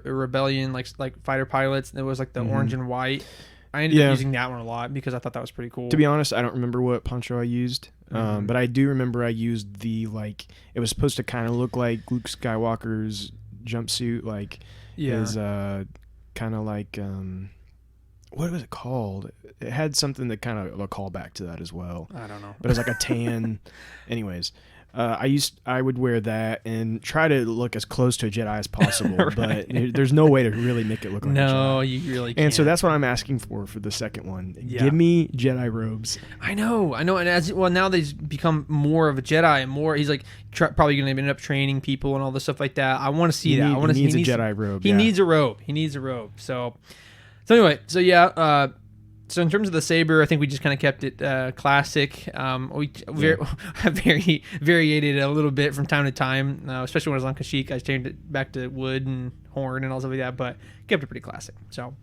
rebellion, like fighter pilots. There was like the orange and white. I ended up using that one a lot because I thought that was pretty cool. To be honest, I don't remember what poncho I used, but I do remember I used the it was supposed to kind of look like Luke Skywalker's jumpsuit, like his kind of like what was it called? It had something that kind of a callback to that as well. I don't know, but it was like a tan. Anyways. I would wear that and try to look as close to a Jedi as possible, right. But there's no way to really make it look like a Jedi. No, you really can't. And so that's what I'm asking for the second one. Yeah. Give me Jedi robes. I know. And now they've become more of a Jedi and more. He's like probably going to end up training people and all this stuff like that. I want to see that. He needs a Jedi robe. He needs a robe. He needs a robe. So anyway, yeah. So in terms of the saber, I think we just kind of kept it classic. We variated it a little bit from time to time, especially when I was on Kashyyyk. I changed it back to wood and horn and all stuff like that, but kept it pretty classic. So, all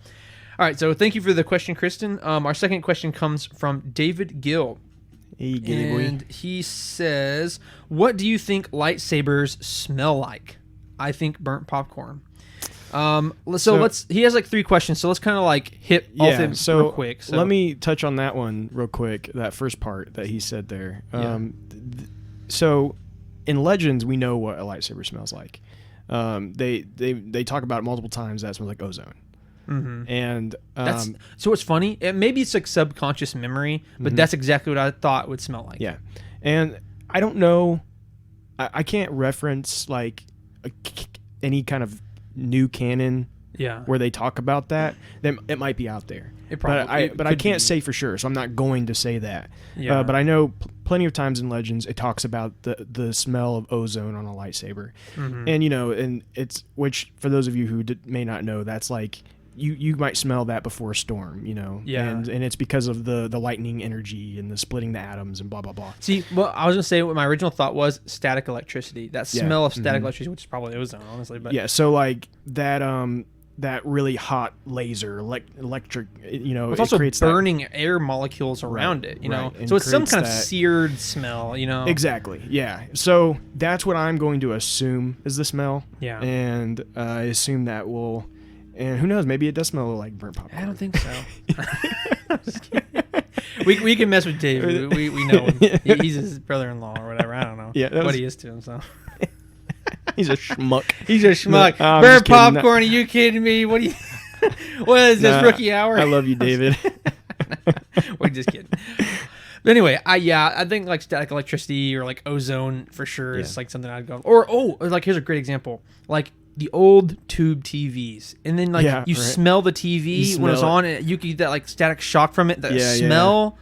right. So thank you for the question, Kristen. Our second question comes from David Gill. Hey, Gilly boy. And he says, "What do you think lightsabers smell like?" I think burnt popcorn. He has like 3 questions, so let's kind of like hit all of them real quick. So let me touch on that one real quick, that first part that he said there. So in Legends, we know what a lightsaber smells like. They talk about it multiple times. That smells like ozone. Mm-hmm. And so what's funny, maybe it's like subconscious memory, but that's exactly what I thought would smell like. Yeah, and I don't know, I can't reference like any kind of new canon where they talk about that. Then it might be out there. But I can't say for sure, so I'm not going to say that. Yeah. But I know plenty of times in Legends it talks about the smell of ozone on a lightsaber. Mm-hmm. And and it's, which for those of you who may not know, that's like you might smell that before a storm, Yeah. And it's because of the lightning energy and the splitting the atoms and blah blah blah. See, well, I was gonna say what my original thought was static electricity. That smell of static electricity, which is probably ozone, honestly. But yeah, so like that that really hot laser, electric. It's it also creates burning air molecules around it. and So it's some creates kind of that- seared smell. Exactly. Yeah. So that's what I'm going to assume is the smell. Yeah. And I assume that will, and who knows? Maybe it does smell like burnt popcorn. I don't think so. Just kidding. We can mess with Dave. We know him. He's his brother-in-law or whatever. I don't know. Yeah, what he is to him. So He's a schmuck. he's a schmuck. No, I'm Burnt just kidding. popcorn? Are you kidding me? What do you? What is this, rookie hour? I love you, David. We're just kidding. But anyway, I think like static electricity or like ozone for sure is like something I'd go. Or like here's a great example, like the old tube TVs, and then like you smell the TV when it's on, and you can get that like static shock from it. That smell,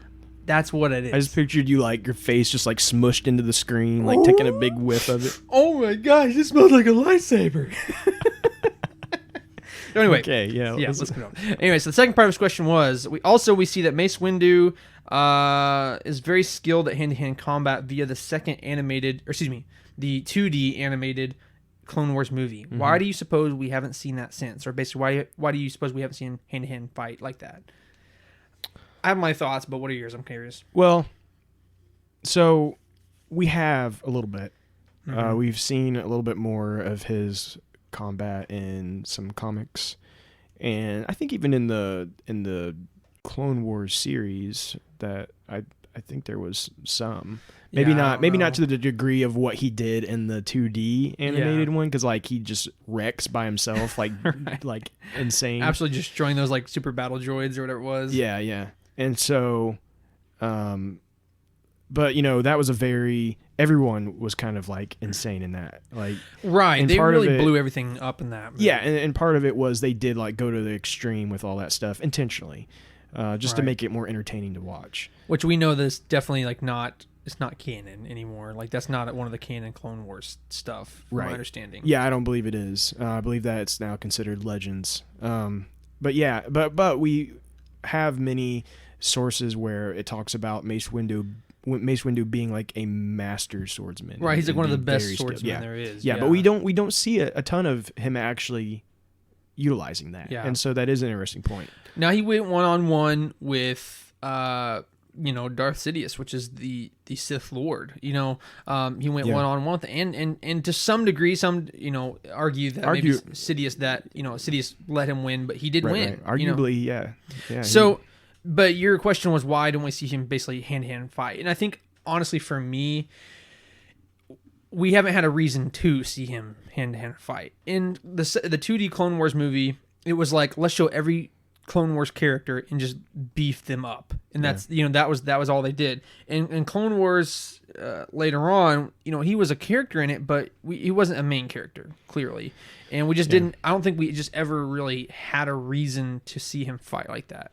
that's what it is. I just pictured you like your face just like smushed into the screen, like taking a big whiff of it. Oh my gosh, it smells like a lightsaber. So anyway, let's go on. Anyway, so the second part of this question was we see that Mace Windu is very skilled at hand-to-hand combat via the the 2D animated Clone Wars movie. Mm-hmm. Why do you suppose we haven't seen that since? Or basically, why do you suppose we haven't seen hand-to-hand fight like that? I have my thoughts, but what are yours? I'm curious. Well, so we have a little bit. Mm-hmm. We've seen a little bit more of his combat in some comics, and I think even in the Clone Wars series that I think there was some. Maybe not to the degree of what he did in the 2D animated one, because like he just wrecks by himself, like like insane, absolutely destroying those like super battle droids or whatever it was. Yeah. And so, but that was everyone was kind of like insane in that, like they really blew everything up in that movie. Yeah, and part of it was they did like go to the extreme with all that stuff intentionally, just to make it more entertaining to watch. Which we know this definitely it's not canon anymore. Like that's not one of the canon Clone Wars stuff, from my understanding. Yeah, I don't believe it is. I believe that it's now considered Legends. But yeah, but we have many sources where it talks about Mace Windu being like a master swordsman. Right, he's like one of the best skilled. swordsmen there is. Yeah, but we don't see a ton of him actually utilizing that. Yeah. And so that is an interesting point. Now he went one-on-one with Darth Sidious, which is the Sith Lord. He went one-on-one with, and to some degree, some argue that maybe Sidious let him win, but he did win. Right. Arguably, yeah. So, but your question was why don't we see him basically hand-to-hand fight? And I think honestly, for me, we haven't had a reason to see him hand-to-hand fight. In the 2D Clone Wars movie, it was like let's show every Clone Wars character and just beef them up, and that's that was all they did. And in Clone Wars later on, he was a character in it, but he wasn't a main character clearly, and we just didn't. I don't think we just ever really had a reason to see him fight like that.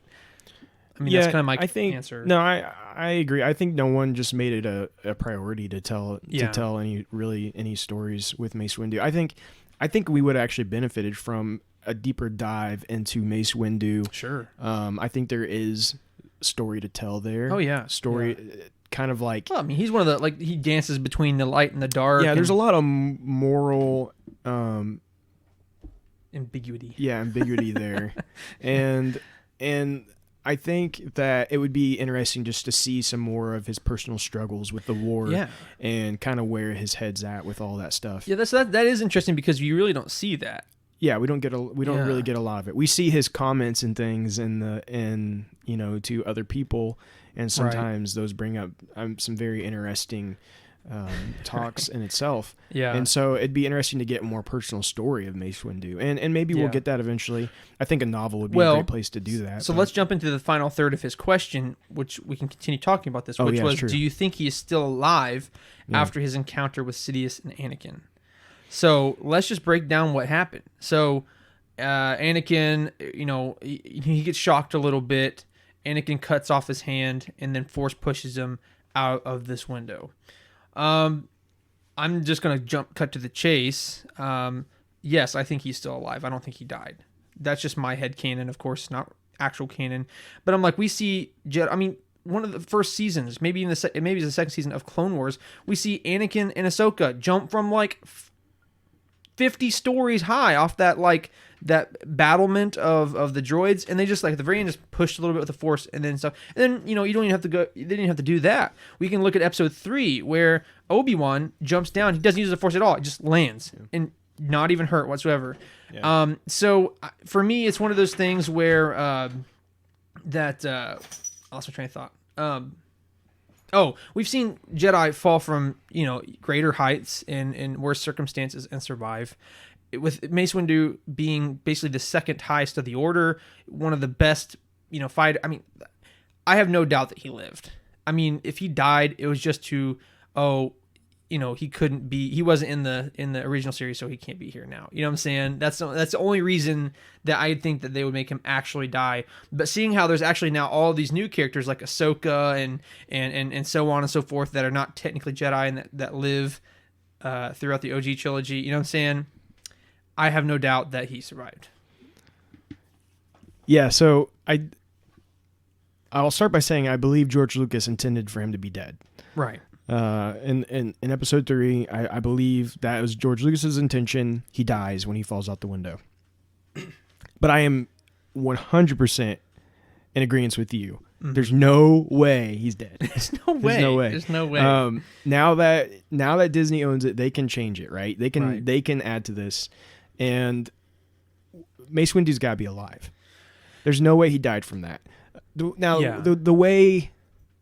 I mean, that's kind of my answer. No, I agree. I think no one just made it a priority to tell any stories with Mace Windu. I think we would have actually benefited from a deeper dive into Mace Windu. Sure. I think there is story to tell there. Oh yeah, kind of like. Well, I mean, he's one of the he dances between the light and the dark. Yeah, there's a lot of moral ambiguity. Yeah, ambiguity there, and I think that it would be interesting just to see some more of his personal struggles with the war, and kind of where his head's at with all that stuff. Yeah, that is interesting because you really don't see that. Yeah, we don't really get a lot of it. We see his comments and things to other people, and sometimes those bring up some very interesting talks in itself. Yeah. And so it'd be interesting to get a more personal story of Mace Windu, and maybe we'll get that eventually. I think a novel would be a great place to do that. So let's jump into the final third of his question, which we can continue talking about this, which was, do you think he is still alive after his encounter with Sidious and Anakin? So let's just break down what happened. So Anakin, he gets shocked a little bit. Anakin cuts off his hand and then force pushes him out of this window. I'm just going to cut to the chase. Yes, I think he's still alive. I don't think he died. That's just my head canon, of course, not actual canon. But I'm like, we see Jedi. I mean, one of the first seasons, maybe it's the second season of Clone Wars, we see Anakin and Ahsoka jump from like 50 stories high off that like that battlement of the droids, and they just like at the very end just pushed a little bit with the Force and then stuff. And then you don't even have to go. They didn't even have to do that. We can look at Episode 3 where Obi-Wan jumps down. He doesn't use the Force at all. It just lands and not even hurt whatsoever. Yeah. So for me, it's one of those things where I lost my train of thought. We've seen Jedi fall from, greater heights in worse circumstances and survive. With Mace Windu being basically the second highest of the Order, one of the best, fighter. I mean, I have no doubt that he lived. I mean, if he died, it was just he wasn't in the original series, so he can't be here now. You know what I'm saying? That's the only reason that I think that they would make him actually die. But seeing how there's actually now all these new characters like Ahsoka and so on and so forth that are not technically Jedi and that live throughout the OG trilogy, you know what I'm saying? I have no doubt that he survived. Yeah, so I'll start by saying I believe George Lucas intended for him to be dead. Right. In Episode 3, I believe that was George Lucas's intention. He dies when he falls out the window. But I am 100% in agreement with you. Mm-hmm. There's no way he's dead. There's no way. There's no way. Now that Disney owns it, they can change it, right? They can add to this, and Mace Windu's got to be alive. There's no way he died from that. The way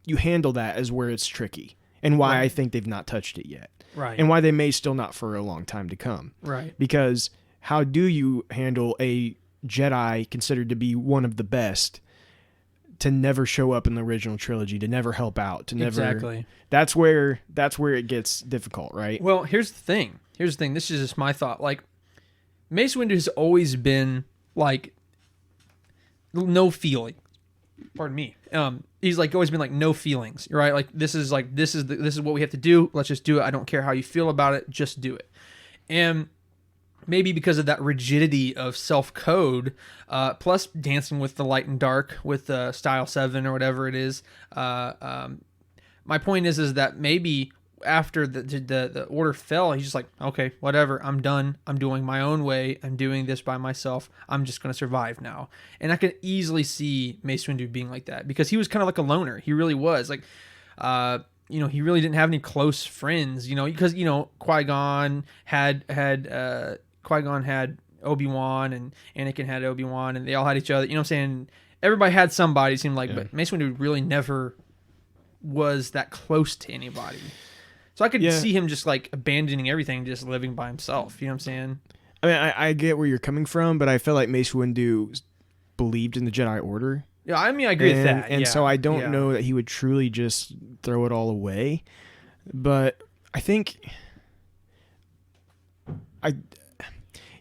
you handle that is where it's tricky. And why I think they've not touched it yet. Right. And why they may still not for a long time to come. Right. Because how do you handle a Jedi considered to be one of the best to never show up in the original trilogy, to never help out, to never... Exactly. That's where it gets difficult, right? Well, here's the thing. This is just my thought. Like, Mace Windu has always been, like, no feeling. Pardon me. He's like always been like no feelings, right? Like this is what we have to do. Let's just do it. I don't care how you feel about it. Just do it. And maybe because of that rigidity of self-code, plus dancing with the light and dark with Style 7 or whatever it is. My point is that maybe after the order fell, he's just like, okay, whatever, I'm done. I'm doing my own way. I'm doing this by myself. I'm just going to survive now. And I can easily see Mace Windu being like that because he was kind of like a loner. He really was like, he really didn't have any close friends, because, Qui-Gon had Obi-Wan and Anakin had Obi-Wan and they all had each other, you know what I'm saying? Everybody had somebody, it seemed like, but Mace Windu really never was that close to anybody. So I could see him just like abandoning everything, just living by himself. You know what I'm saying? I mean, I get where you're coming from, but I feel like Mace Windu believed in the Jedi Order. Yeah, I mean, I agree with that. And so I don't know that he would truly just throw it all away. But I think...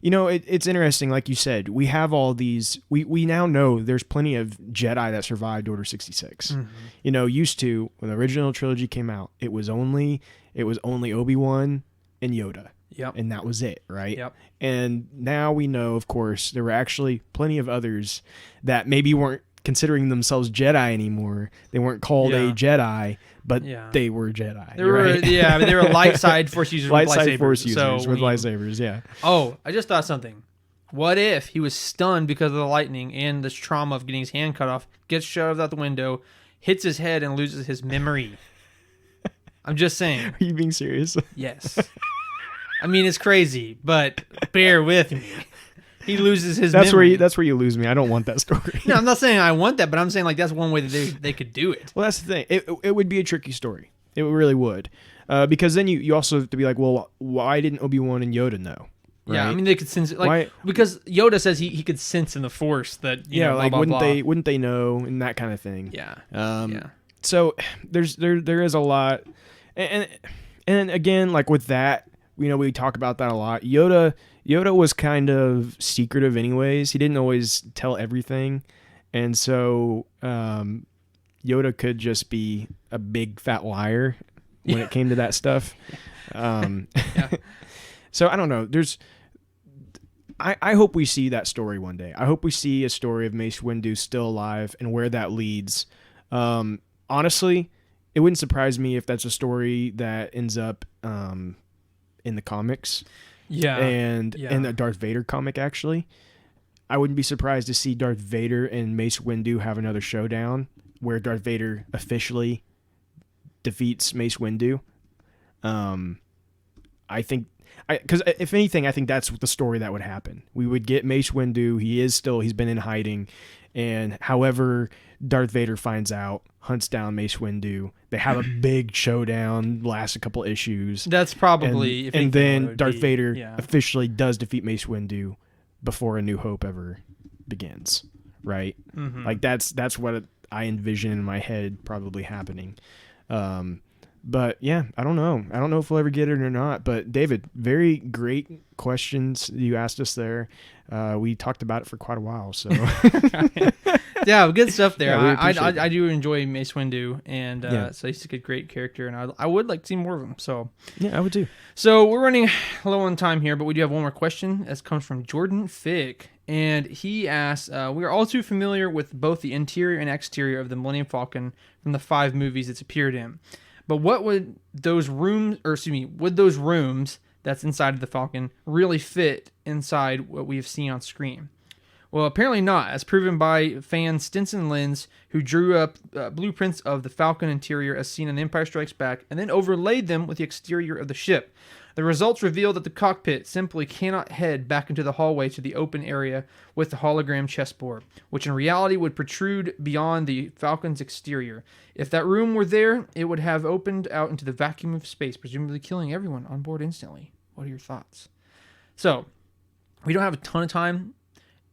it's interesting, like you said, we have all these, we now know there's plenty of Jedi that survived Order 66. Mm-hmm. Used to, when the original trilogy came out, it was only Obi-Wan and Yoda. Yep. And that was it, right? Yep. And now we know, of course, there were actually plenty of others that maybe weren't considering themselves Jedi anymore. They weren't called a Jedi, but they were Jedi. They were, they were light side Force users with lightsabers, yeah. Oh, I just thought something. What if he was stunned because of the lightning and this trauma of getting his hand cut off, gets shoved out the window, hits his head, and loses his memory? I'm just saying. Are you being serious? Yes. I mean, it's crazy, but bear with me. He loses his memory. That's where you lose me. I don't want that story. No, I'm not saying I want that, but I'm saying like that's one way that they could do it. Well, that's the thing. It would be a tricky story. It really would. Because then you also have to be like, well, why didn't Obi-Wan and Yoda know? Right? Yeah, I mean they could sense because Yoda says he could sense in the Force that wouldn't they know and that kind of thing. Yeah. So there is a lot, and again, like with that, we talk about that a lot. Yoda was kind of secretive anyways. He didn't always tell everything. And so Yoda could just be a big fat liar when it came to that stuff. So I don't know. I hope we see that story one day. I hope we see a story of Mace Windu still alive and where that leads. Honestly, it wouldn't surprise me if that's a story that ends up in the comics. And in the Darth Vader comic, actually. I wouldn't be surprised to see Darth Vader and Mace Windu have another showdown where Darth Vader officially defeats Mace Windu. I think, because if anything, I think that's the story that would happen. We would get Mace Windu. He's been in hiding, and however Darth Vader finds out, hunts down Mace Windu. They have a big showdown, lasts a couple issues. That's probably, and then Darth Vader officially does defeat Mace Windu before A New Hope ever begins, right? Mm-hmm. Like that's what I envision in my head probably happening. But yeah, I don't know. I don't know if we'll ever get it or not. But David, very great questions you asked us there. We talked about it for quite a while, so yeah, good stuff there. Yeah, I do enjoy Mace Windu, and so he's a great character, and I would like to see more of him. So yeah, I would too. So we're running low on time here, but we do have one more question. This comes from Jordan Fig, and he asks, "We are all too familiar with both the interior and exterior of the Millennium Falcon from the 5 movies it's appeared in. But what would those rooms that's inside of the Falcon really fit inside what we have seen on screen?" Well, apparently not, as proven by fan Stinson Lins, who drew up blueprints of the Falcon interior as seen in Empire Strikes Back, and then overlaid them with the exterior of the ship. The results reveal that the cockpit simply cannot head back into the hallway to the open area with the hologram chessboard, which in reality would protrude beyond the Falcon's exterior. If that room were there, it would have opened out into the vacuum of space, presumably killing everyone on board instantly. What are your thoughts? So, we don't have a ton of time,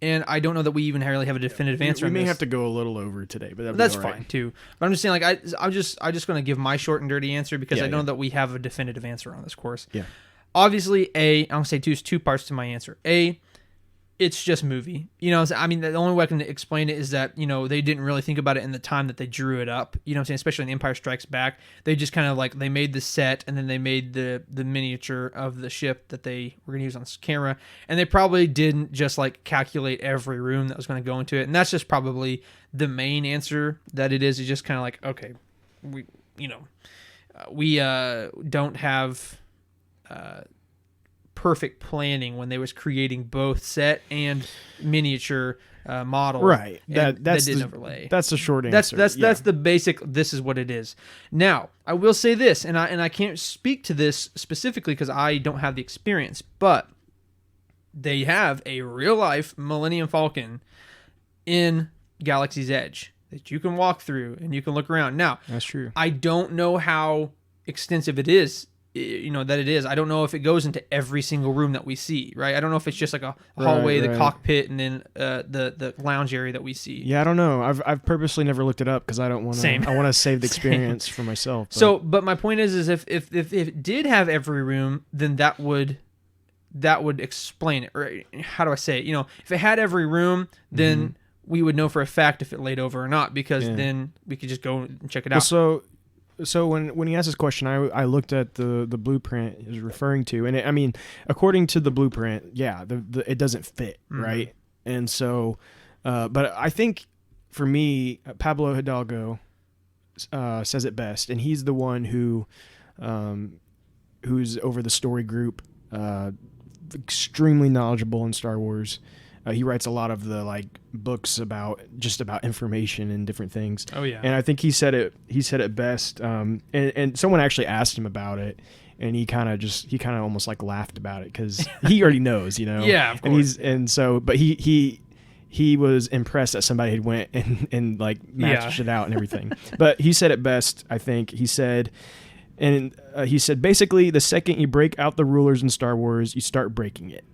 and I don't know that we even really have a definitive answer on this. We may have to go a little over today, but that's fine too. But I'm just saying, like, I'm just going to give my short and dirty answer because I know that we have a definitive answer on this course. Yeah. Obviously, I'm going to say there's 2 parts to my answer. It's just movie. You know, I mean, the only way I can explain it is that, you know, they didn't really think about it in the time that they drew it up. You know what I'm saying? Especially in Empire Strikes Back. They just kind of like, they made the set and then they made the miniature of the ship that they were going to use on camera. And they probably didn't just like calculate every room that was going to go into it. And that's just probably the main answer that it is. It's just kind of like, okay, we don't have perfect planning when they was creating both set and miniature model. Right. That's the overlay. That's the short answer. That's the basic. This is what it is. Now, I will say this, and I can't speak to this specifically because I don't have the experience, but they have a real life Millennium Falcon in Galaxy's Edge that you can walk through and you can look around. Now, that's true. I don't know how extensive it is. That it is. I don't know if it goes into every single room that we see, right? I don't know if it's just like a hallway, the cockpit, and then the lounge area that we see. Yeah, I don't know. I've purposely never looked it up because I don't want to. I want to save the experience for myself. But. But my point is if it did have every room, then that would explain it. Or how do I say it? You know, if it had every room, then we would know for a fact if it laid over or not, because then we could just go and check it out. So when he asked this question, I looked at the blueprint he was referring to, and according to the blueprint, it doesn't fit, right? And so, but I think for me, Pablo Hidalgo says it best, and he's the one who's over the story group, extremely knowledgeable in Star Wars. He writes a lot of the books about information and different things. Oh yeah. And I think he said it best. And someone actually asked him about it, and he kind of almost laughed about it because he already knows, you know. Yeah, of course. But he was impressed that somebody had went and matched it out and everything. But he said it best. I think he said. And he said, basically, the second you break out the rulers in Star Wars, you start breaking it.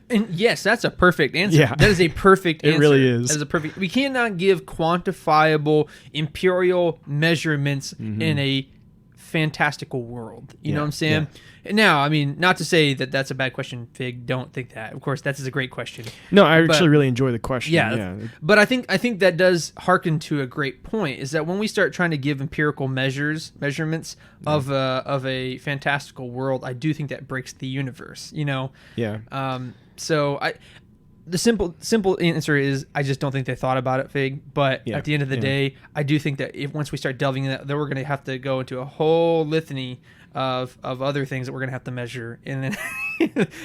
And yes, that's a perfect answer. Yeah. That is a perfect answer. It really is. That is a perfect. We cannot give quantifiable imperial measurements in a fantastical world. You know what I'm saying? Yeah. Now, I mean, not to say that that's a bad question, Fig. Don't think that. Of course, that is a great question. No, I actually really enjoy the question. Yeah. But I think that does hearken to a great point, is that when we start trying to give empirical measurements of a fantastical world, I do think that breaks the universe, you know? Yeah. So the simple answer is I just don't think they thought about it, Fig. But at the end of the day, I do think that once we start delving in that, then we're going to have to go into a whole litany of other things that we're going to have to measure, and then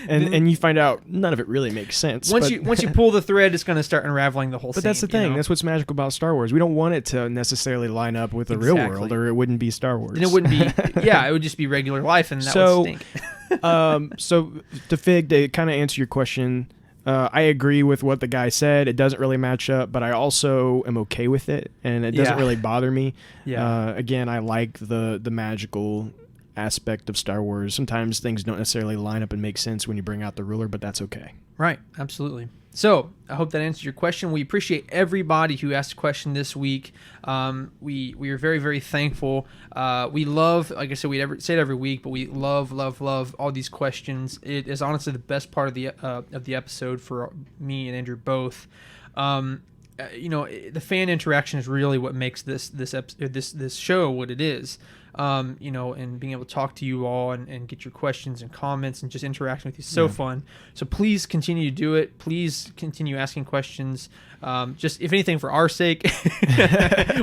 and you find out none of it really makes sense. Once you pull the thread, it's going to start unraveling the whole But scene, that's the thing. That's what's magical about Star Wars. We don't want it to necessarily line up with the real world, or it wouldn't be Star Wars. And it wouldn't be, it would just be regular life, and that would stink. So to Fig, to kind of answer your question, I agree with what the guy said. It doesn't really match up, but I also am okay with it, and it doesn't really bother me. Yeah. Again, I like the magical aspect of Star Wars. Sometimes things don't necessarily line up and make sense when you bring out the ruler, but that's okay. Right, absolutely. So I hope that answers your question. We appreciate everybody who asked a question this week. We are very, very thankful. We love, like I said, we say it every week, but we love all these questions. It is honestly the best part of the episode for me and Andrew both. The fan interaction is really what makes this show what it is. And being able to talk to you all and get your questions and comments and just interacting with you is so fun. So please continue to do it. Please continue asking questions. Just if anything for our sake,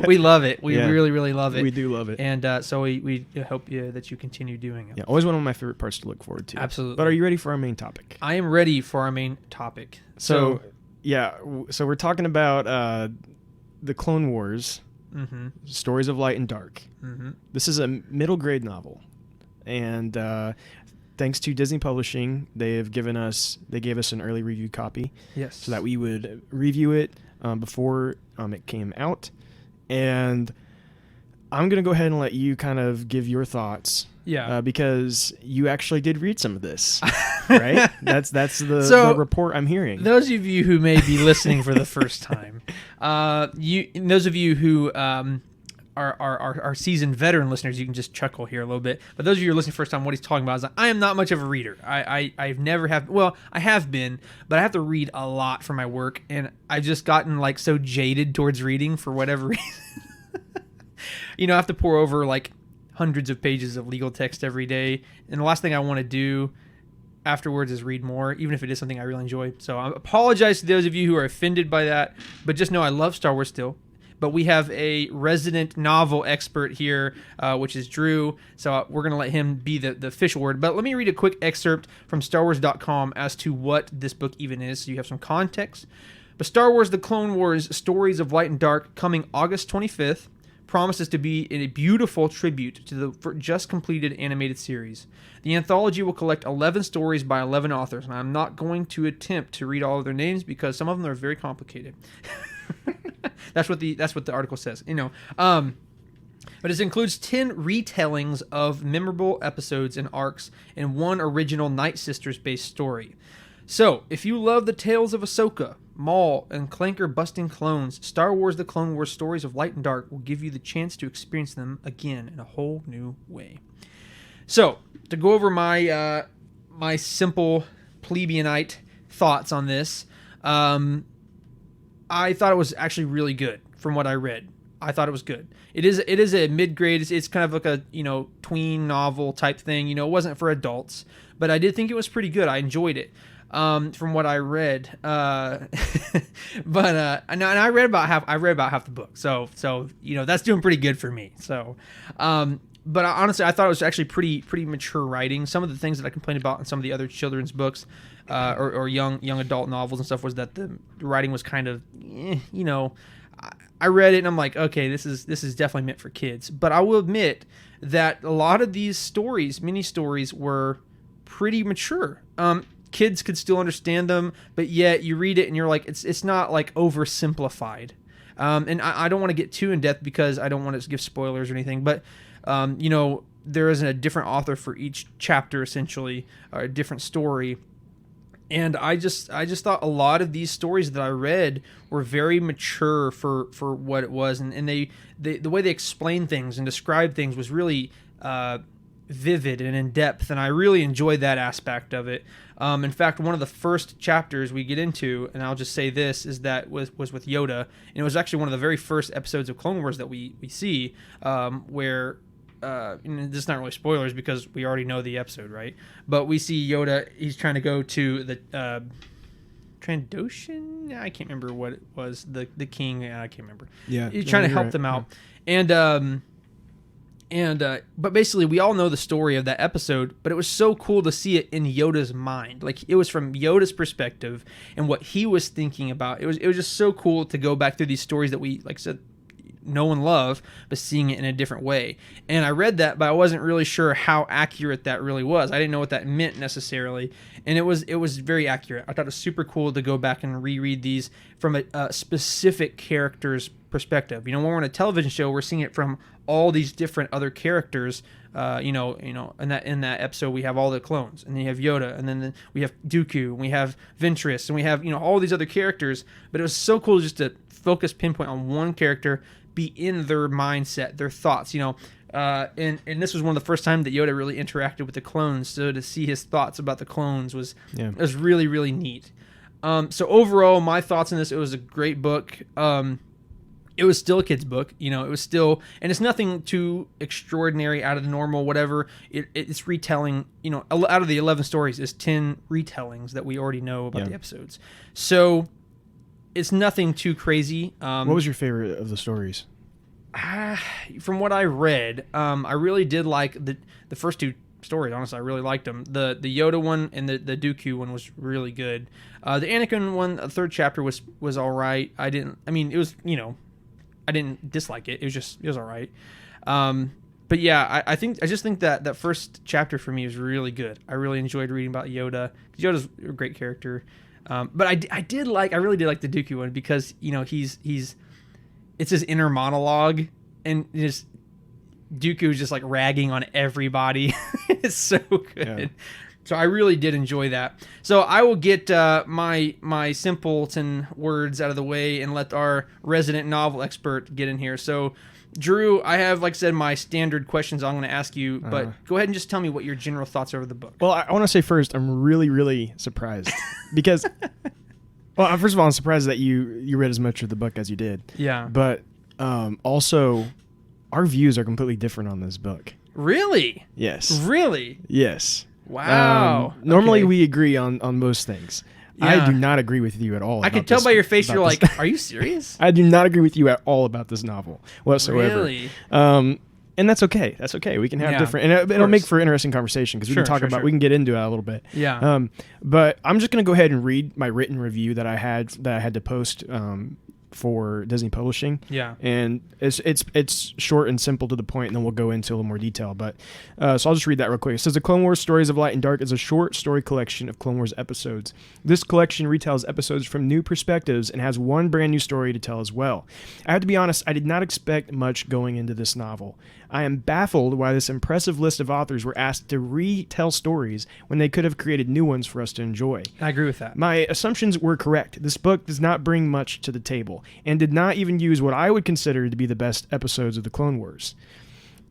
we love it. We really, really love it. We do love it. And so we hope that you continue doing it. Yeah, always one of my favorite parts to look forward to. Absolutely. But are you ready for our main topic? I am ready for our main topic. So we're talking about the Clone Wars. Mm-hmm. Stories of Light and Dark. Mm-hmm. This is a middle grade novel, and thanks to Disney Publishing, they gave us an early review copy, so that we would review it before it came out. And I'm gonna go ahead and let you kind of give your thoughts, because you actually did read some of this, right? That's the report I'm hearing. Those of you who may be listening for the first time, those of you who are seasoned veteran listeners, you can just chuckle here a little bit. But those of you who are listening first time, what he's talking about is like, I am not much of a reader. I've never have. Well, I have been, but I have to read a lot for my work, and I've just gotten like so jaded towards reading for whatever reason. I have to pour over like hundreds of pages of legal text every day, and the last thing I want to do afterwards is read more, even if it is something I really enjoy. So I apologize to those of you who are offended by that, but just know I love Star Wars still. But we have a resident novel expert here, which is Drew, so we're going to let him be the official word. But let me read a quick excerpt from StarWars.com as to what this book even is, so you have some context. But Star Wars The Clone Wars Stories of Light and Dark, coming August 25th, promises to be a beautiful tribute to the just completed animated series. The anthology will collect 11 stories by 11 authors, and I'm not going to attempt to read all of their names because some of them are very complicated. That's what the article says. But it includes 10 retellings of memorable episodes and arcs and one original Night Sisters based story. So, if you love the tales of Ahsoka, Maul, and clanker-busting clones, Star Wars The Clone Wars Stories of Light and Dark will give you the chance to experience them again in a whole new way. So, to go over my simple plebeianite thoughts on this, I thought it was actually really good from what I read. I thought it was good. It is a mid-grade. It's kind of like a tween novel type thing. It wasn't for adults, but I did think it was pretty good. I enjoyed it. From what I read, but I read about half the book, so that's doing pretty good for me. So, but honestly, I thought it was actually pretty mature writing. Some of the things that I complained about in some of the other children's books, or young adult novels and stuff, was that the writing was kind of, I read it and I'm like, okay, this is definitely meant for kids. But I will admit that a lot of these mini stories, were pretty mature. Kids could still understand them, but yet you read it and you're like, it's not like oversimplified. And I don't want to get too in depth because I don't want to give spoilers or anything, but there is a different author for each chapter, essentially, or a different story. And I just thought a lot of these stories that I read were very mature for what it was, and the way they explained things and described things was really vivid and in depth, and I really enjoyed that aspect of it. In fact, one of the first chapters we get into, and I'll just say this, is that was with Yoda, and it was actually one of the very first episodes of Clone Wars that we see, where this is not really spoilers because we already know the episode, right? But we see Yoda, he's trying to go to the Trandoshan? I can't remember what it was. The king, I can't remember. Yeah. He's trying to help them out. And But basically, we all know the story of that episode, but it was so cool to see it in Yoda's mind. Like, it was from Yoda's perspective and what he was thinking about. It was just so cool to go back through these stories that we, like I said, know and love, but seeing it in a different way. And I read that, but I wasn't really sure how accurate that really was. I didn't know what that meant necessarily, and it was very accurate. I thought it was super cool to go back and reread these from a specific character's perspective. You know, when we're on a television show, we're seeing it from all these different other characters. In that episode, we have all the clones, and then you have Yoda, and then we have Dooku, and we have Ventress, and we have all these other characters. But it was so cool just to pinpoint on one character, be in their mindset, their thoughts. And this was one of the first times that Yoda really interacted with the clones. So to see his thoughts about the clones was really, really neat. So overall, my thoughts on this: it was a great book. It was still a kid's book, it was still, and it's nothing too extraordinary, out of the normal, whatever. It's retelling, out of the 11 stories is 10 retellings that we already know about the episodes. So it's nothing too crazy. What was your favorite of the stories? From what I read, I really did like the first two stories. Honestly, I really liked them. The Yoda one and the Dooku one was really good. The Anakin one, the third chapter was all right. I didn't dislike it. It was all right. But yeah, I just think that first chapter for me was really good. I really enjoyed reading about Yoda. Yoda's a great character. But I really did like the Dooku one because, it's his inner monologue, and just Dooku's just like ragging on everybody. It's so good. Yeah. So I really did enjoy that. So I will get my simpleton words out of the way and let our resident novel expert get in here. So, Drew, I have, like I said, my standard questions I'm going to ask you, but go ahead and just tell me what your general thoughts are of the book. Well, I want to say first, I'm really, really surprised because, well, first of all, I'm surprised that you read as much of the book as you did. Yeah. But also, our views are completely different on this book. Really? Yes. Really? Yes. Wow. Normally we agree on most things. Yeah. I do not agree with you at all. I can tell by your face you're like, are you serious? I do not agree with you at all about this novel whatsoever. Really? And that's okay. That's okay. We can have different, and it'll make for interesting conversation because we can talk about, we can get into it a little bit. Yeah. But I'm just going to go ahead and read my written review that I had to post for Disney Publishing. Yeah. And it's short and simple to the point, and then we'll go into a little more detail. But so I'll just read that real quick. It says, The Clone Wars Stories of Light and Dark is a short story collection of Clone Wars episodes. This collection retells episodes from new perspectives and has one brand new story to tell as well. I have to be honest, I did not expect much going into this novel. I am baffled why this impressive list of authors were asked to retell stories when they could have created new ones for us to enjoy. I agree with that. My assumptions were correct. This book does not bring much to the table, and did not even use what I would consider to be the best episodes of the Clone Wars.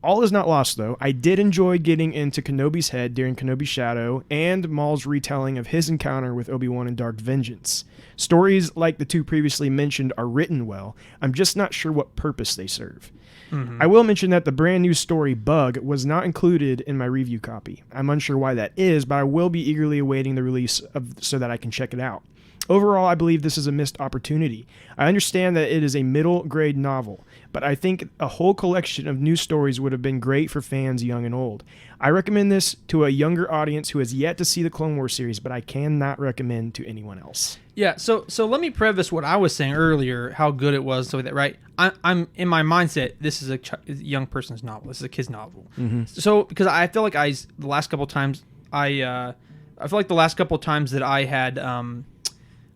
All is not lost, though. I did enjoy getting into Kenobi's head during Kenobi's Shadow and Maul's retelling of his encounter with Obi-Wan in Dark Vengeance. Stories like the two previously mentioned are written well. I'm just not sure what purpose they serve. Mm-hmm. I will mention that the brand new story, Bug, was not included in my review copy. I'm unsure why that is, but I will be eagerly awaiting the release so that I can check it out. Overall, I believe this is a missed opportunity. I understand that it is a middle-grade novel, but I think a whole collection of new stories would have been great for fans young and old. I recommend this to a younger audience who has yet to see the Clone Wars series, but I cannot recommend to anyone else. Yeah, so let me preface what I was saying earlier, how good it was, so that, right? I'm in my mindset, this is a young person's novel. This is a kid's novel. Mm-hmm. So, because I feel like the last couple times that I had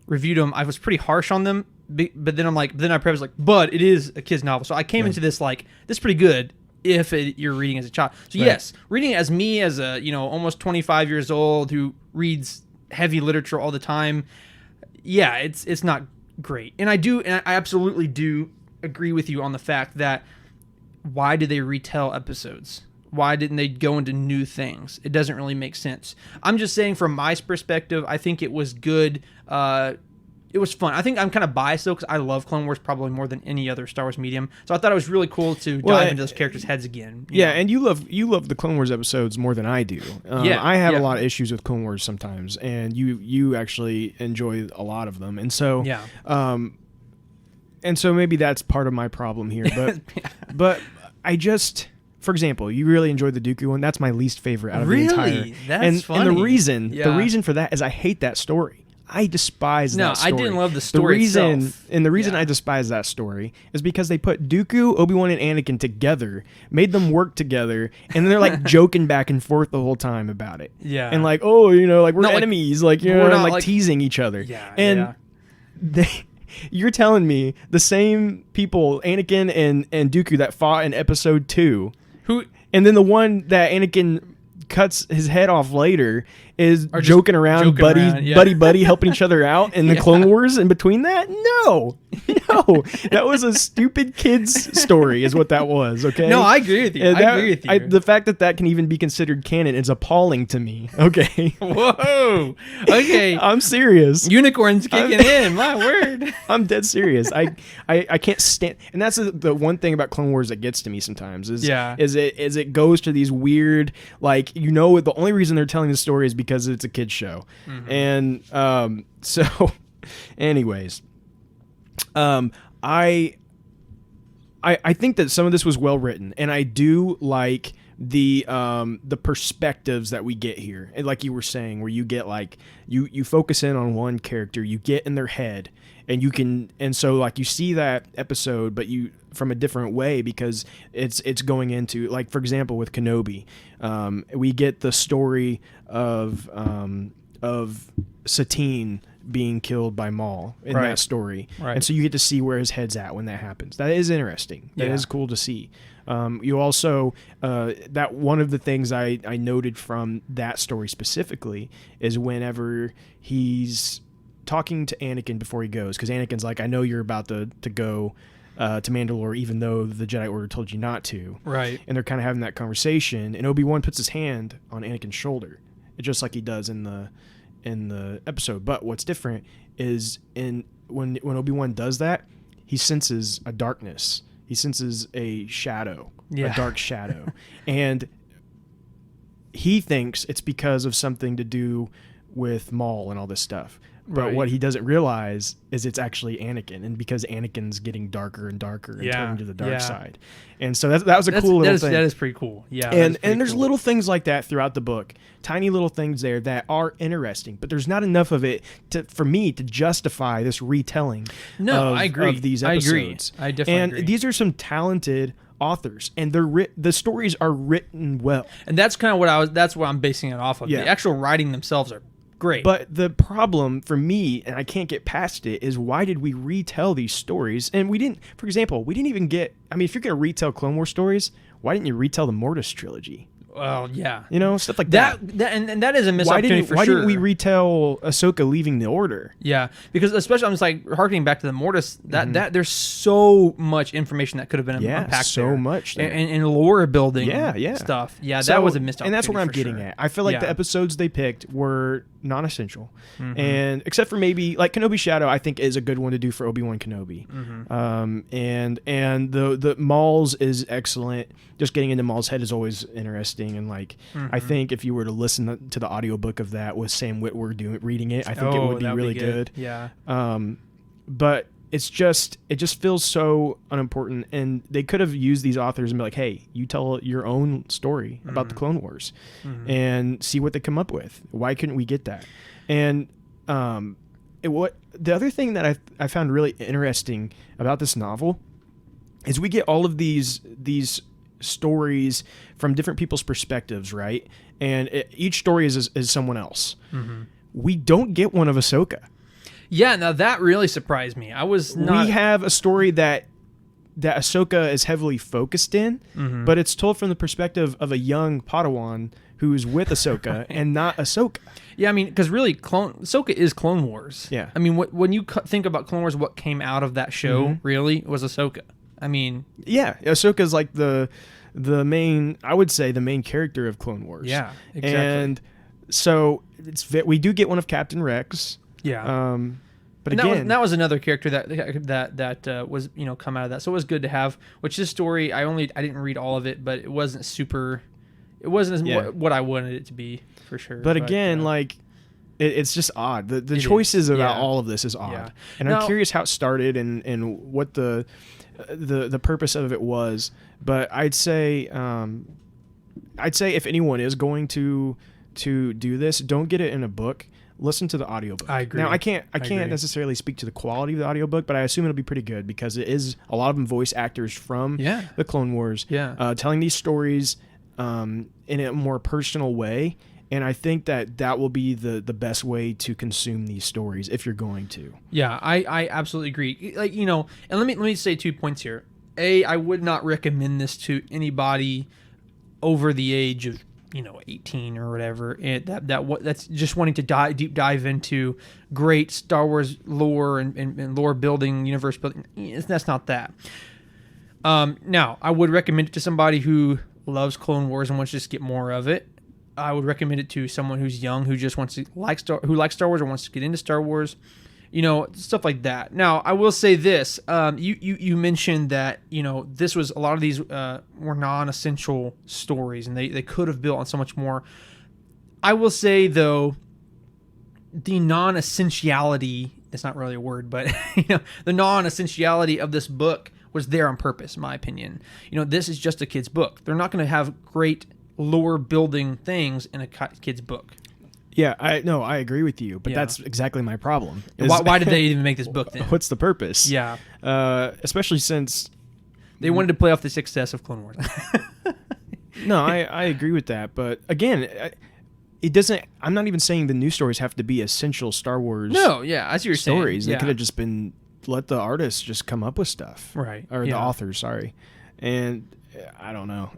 reviewed them, I was pretty harsh on them, but then I preface but it is a kid's novel. So I came into this this is pretty good if you're reading as a child. So yes, reading as me as a almost 25 years old who reads heavy literature all the time, yeah, it's not great. And I absolutely do agree with you on the fact that why did they retell episodes? Why didn't they go into new things? It doesn't really make sense. I'm just saying from my perspective, I think it was good. It was fun. I think I'm kind of biased, though, because I love Clone Wars probably more than any other Star Wars medium. So I thought it was really cool to dive into those characters' heads again. You know? And you love the Clone Wars episodes more than I do. I have a lot of issues with Clone Wars sometimes, and you actually enjoy a lot of them. And so, and so maybe that's part of my problem here. But but I just... for example, you really enjoyed the Dooku one. That's my least favorite out of the entire. Really? That's funny. And the reason for that is I hate that story. I despise that story. No, I didn't love the story itself. And the reason I despise that story is because they put Dooku, Obi-Wan, and Anakin together, made them work together, and they're like joking back and forth the whole time about it. Yeah. And like, oh, you know, like we're enemies, like, you know, and like teasing each other. Yeah. And you're telling me the same people, Anakin and Dooku, that fought in Episode 2, and then the one that Anakin cuts his head off later is joking around, buddy, helping each other out in the Clone Wars. In between that, no, that was a stupid kid's story, is what that was. Okay, no, I agree with you. The fact that can even be considered canon is appalling to me. Okay, whoa, okay, I'm serious. Unicorns kicking in, my word. I'm dead serious. I can't stand, and that's the one thing about Clone Wars that gets to me sometimes is it goes to these weird, like, you know, the only reason they're telling the story is because it's a kid's show. And so anyways, I think that some of this was well written, and I do like the perspectives that we get here, and like you were saying, where you get like you focus in on one character, you get in their head, and so like you see that episode, but you from a different way, because it's going into, like, for example, with Kenobi, we get the story of Satine being killed by Maul in that story, and so you get to see where his head's at when that happens. That is interesting. That is cool to see. You also that one of the things I noted from that story specifically is whenever he's talking to Anakin before he goes, because Anakin's like, I know you're about to go to Mandalore, even though the Jedi Order told you not to. Right. And they're kind of having that conversation, and Obi-Wan puts his hand on Anakin's shoulder, just like he does in the episode. But what's different is when Obi-Wan does that, he senses a darkness. He senses a shadow, a dark shadow. And he thinks it's because of something to do with Maul and all this stuff. But what he doesn't realize is it's actually Anakin, and because Anakin's getting darker and darker and turning to the dark side. And so that was a cool little thing. That is pretty cool. Yeah. And there's little things like that throughout the book, tiny little things there that are interesting, but there's not enough of it for me to justify this retelling I agree. Of these episodes. I definitely agree. And these are some talented authors, and the stories are written well. And that's kind of that's what I'm basing it off of. The actual writing themselves are great. But the problem for me, and I can't get past it, is why did we retell these stories? And we didn't, for example, we didn't even get, I mean, if you're going to retell Clone Wars stories, why didn't you retell the Mortis trilogy? Well, yeah. You know, stuff like that. And that is a missed opportunity for sure. Why didn't we retell Ahsoka leaving the Order? Yeah, because especially I'm just like harkening back to the Mortis. That there's so much information that could have been unpacked. So much there. And lore building. Stuff. Yeah, so, that was a missed opportunity. And that's what I'm getting at. I feel like the episodes they picked were non-essential, and except for maybe like Kenobi Shadow, I think is a good one to do for Obi-Wan Kenobi. And the Maul's is excellent. Just getting into Maul's head is always interesting, and like I think if you were to listen to the audiobook of that with Sam Witwer reading it, I think it would be really good. Yeah. But it just feels so unimportant, and they could have used these authors and be like, hey, you tell your own story about the Clone Wars and see what they come up with. Why couldn't we get that? And the other thing that I found really interesting about this novel is we get all of these stories from different people's perspectives, right? And each story is someone else. We don't get one of Ahsoka. Yeah, now that really surprised me. We have a story that Ahsoka is heavily focused in, but it's told from the perspective of a young Padawan who's with Ahsoka and not Ahsoka. Yeah, I mean, because really, Ahsoka is Clone Wars. Yeah. I mean, when you think about Clone Wars, what came out of that show really was Ahsoka. I mean, yeah, Ahsoka's like the main, I would say, the main character of Clone Wars. Yeah, exactly. And so we do get one of Captain Rex. Yeah. But and again, that was another character that was come out of that. So it was good to have. Which this story, I didn't read all of it, but it wasn't super. It wasn't what I wanted it to be for sure. But again, like. It's just odd. The choices about all of this is odd. Yeah. And I'm curious how it started and what the the purpose of it was. But I'd say if anyone is going to do this, don't get it in a book. Listen to the audiobook. I agree. Now, I can't necessarily speak to the quality of the audiobook, but I assume it'll be pretty good because it is a lot of them voice actors from the Clone Wars, telling these stories in a more personal way. And I think that will be the best way to consume these stories if you're going to. Yeah, I absolutely agree. Like, you know, and let me say 2 points here. I would not recommend this to anybody over the age of 18 or whatever, and that's just wanting to deep dive into great Star Wars lore and lore building, universe building. That's not that. Now, I would recommend it to somebody who loves Clone Wars and wants to just get more of it. I would recommend it to someone who's young, who just wants to likes Star Wars or wants to get into Star Wars. Stuff like that. Now, I will say this. You mentioned that, this was a lot of these were non-essential stories, and they could have built on so much more. I will say, though, the non-essentiality, it's not really a word, but, the non-essentiality of this book was there on purpose, in my opinion. This is just a kid's book. They're not going to have great lore-building things in a kid's book. Yeah, I agree with you, but that's exactly my problem. Why did they even make this book then? What's the purpose? Yeah. Especially since they wanted to play off the success of Clone Wars. No, I agree with that, but again, it doesn't. I'm not even saying the new stories have to be essential Star Wars. No, yeah, as you're stories. saying, They could have just been let the artists just come up with stuff, right? Or the authors, sorry. And I don't know.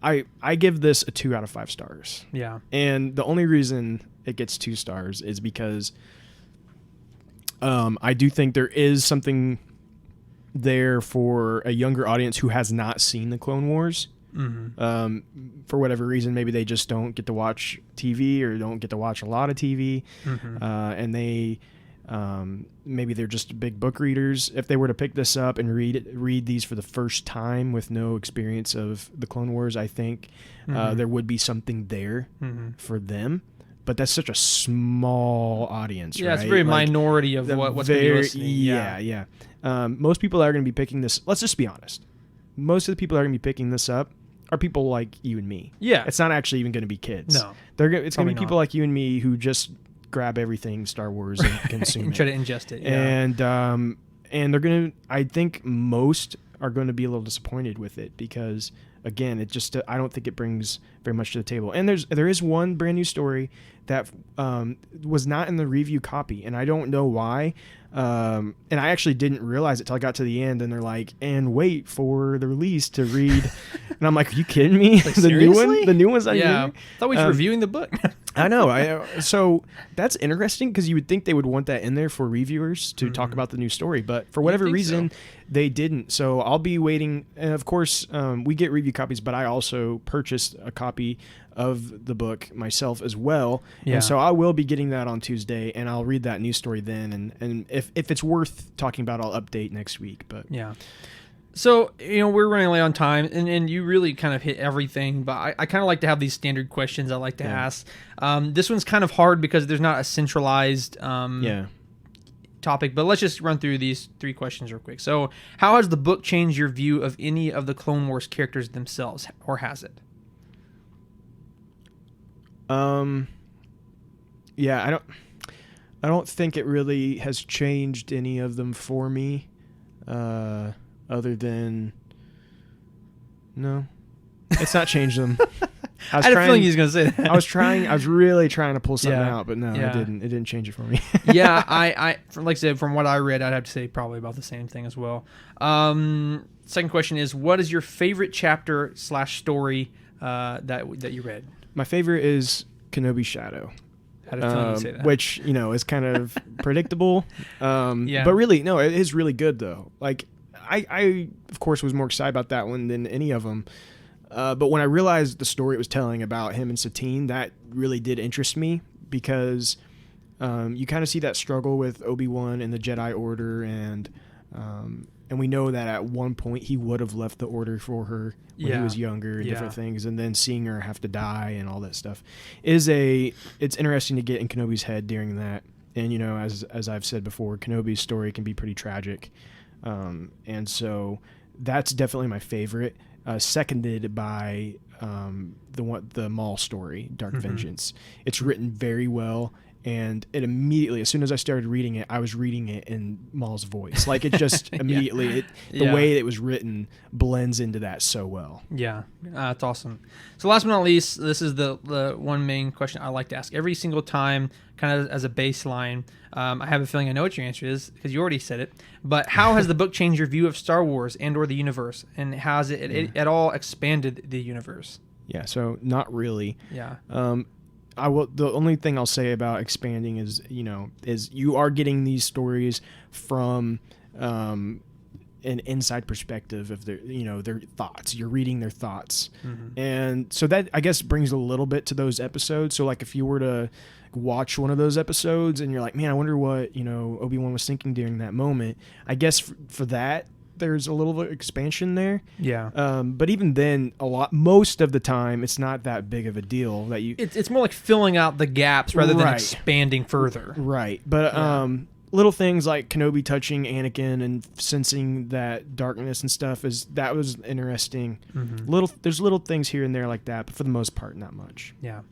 I give this a 2 out of 5 stars. Yeah. And the only reason it gets 2 stars is because I do think there is something there for a younger audience who has not seen the Clone Wars. Mm-hmm. For whatever reason, maybe they just don't get to watch TV or don't get to watch a lot of TV. Mm-hmm. And they... maybe they're just big book readers. If they were to pick this up and read these for the first time with no experience of the Clone Wars, I think there would be something there for them. But that's such a small audience, right? Yeah, it's a very minority of what's going to be listening. Yeah. Most people that are going to be picking this, let's just be honest. Most of the people that are going to be picking this up are people like you and me. Yeah. It's not actually even going to be kids. No. It's going to be people like you and me who just grab everything Star Wars and consume and try to ingest it. Yeah. And they're going to, I think most are going to be a little disappointed with it because, again, it just, I don't think it brings very much to the table. And there is one brand new story that was not in the review copy, and I don't know why. And I actually didn't realize it till I got to the end, and they're like, and wait for the release to read. And I'm like, are you kidding me? Like, the new one's on here? I thought we were reviewing the book. I know. So that's interesting because you would think they would want that in there for reviewers to talk about the new story, but for whatever reason, they didn't. So I'll be waiting. And of course, we get review copies, but I also purchased a copy of the book myself as well. Yeah. And so I will be getting that on Tuesday, and I'll read that news story then. And if it's worth talking about, I'll update next week. But yeah. So, we're running late on time, and you really kind of hit everything, but I kind of like to have these standard questions I like to ask. This one's kind of hard because there's not a centralized topic, but let's just run through these 3 questions real quick. So, how has the book changed your view of any of the Clone Wars characters themselves, or has it? Yeah, I don't think it really has changed any of them for me. Other than, no, it's not changed them. I had a feeling he was going to say that. I was really trying to pull something out, but no, it didn't change it for me. Yeah, I like I said, from what I read, I'd have to say probably about the same thing as well. Second question is, what is your favorite chapter / story that you read? My favorite is Kenobi's Shadow. Had a feeling you'd say that. Which, is kind of predictable. But really, no, it is really good though. Like, I of course was more excited about that one than any of them. But when I realized the story it was telling about him and Satine, that really did interest me because you kind of see that struggle with Obi-Wan and the Jedi Order, and we know that at one point he would have left the Order for her when he was younger and different things, and then seeing her have to die and all that stuff it's interesting to get in Kenobi's head during that. And as I've said before, Kenobi's story can be pretty tragic. And so that's definitely my favorite, seconded by the Maul story, Dark Vengeance. It's written very well, and it immediately, as soon as I started reading it, I was reading it in Maul's voice. Like, it just immediately, the way it was written blends into that so well. Yeah, that's awesome. So last but not least, this is the one main question I like to ask every single time, kind of as a baseline. I have a feeling I know what your answer is because you already said it. But how has the book changed your view of Star Wars and or the universe? And has it at all expanded the universe? Yeah, so not really. Yeah. I will. The only thing I'll say about expanding is you are getting these stories from an inside perspective of their thoughts. You're reading their thoughts, and so that, I guess, brings a little bit to those episodes. So like if you were to watch one of those episodes and you're like, man, I wonder what Obi-Wan was thinking during that moment. I guess for that, there's a little bit of expansion there. Yeah. But even then, most of the time, it's not that big of a deal that you. It's more like filling out the gaps rather than expanding further. Right. But little things like Kenobi touching Anakin and sensing that darkness and stuff that was interesting. There's little things here and there like that, but for the most part, not much. Yeah.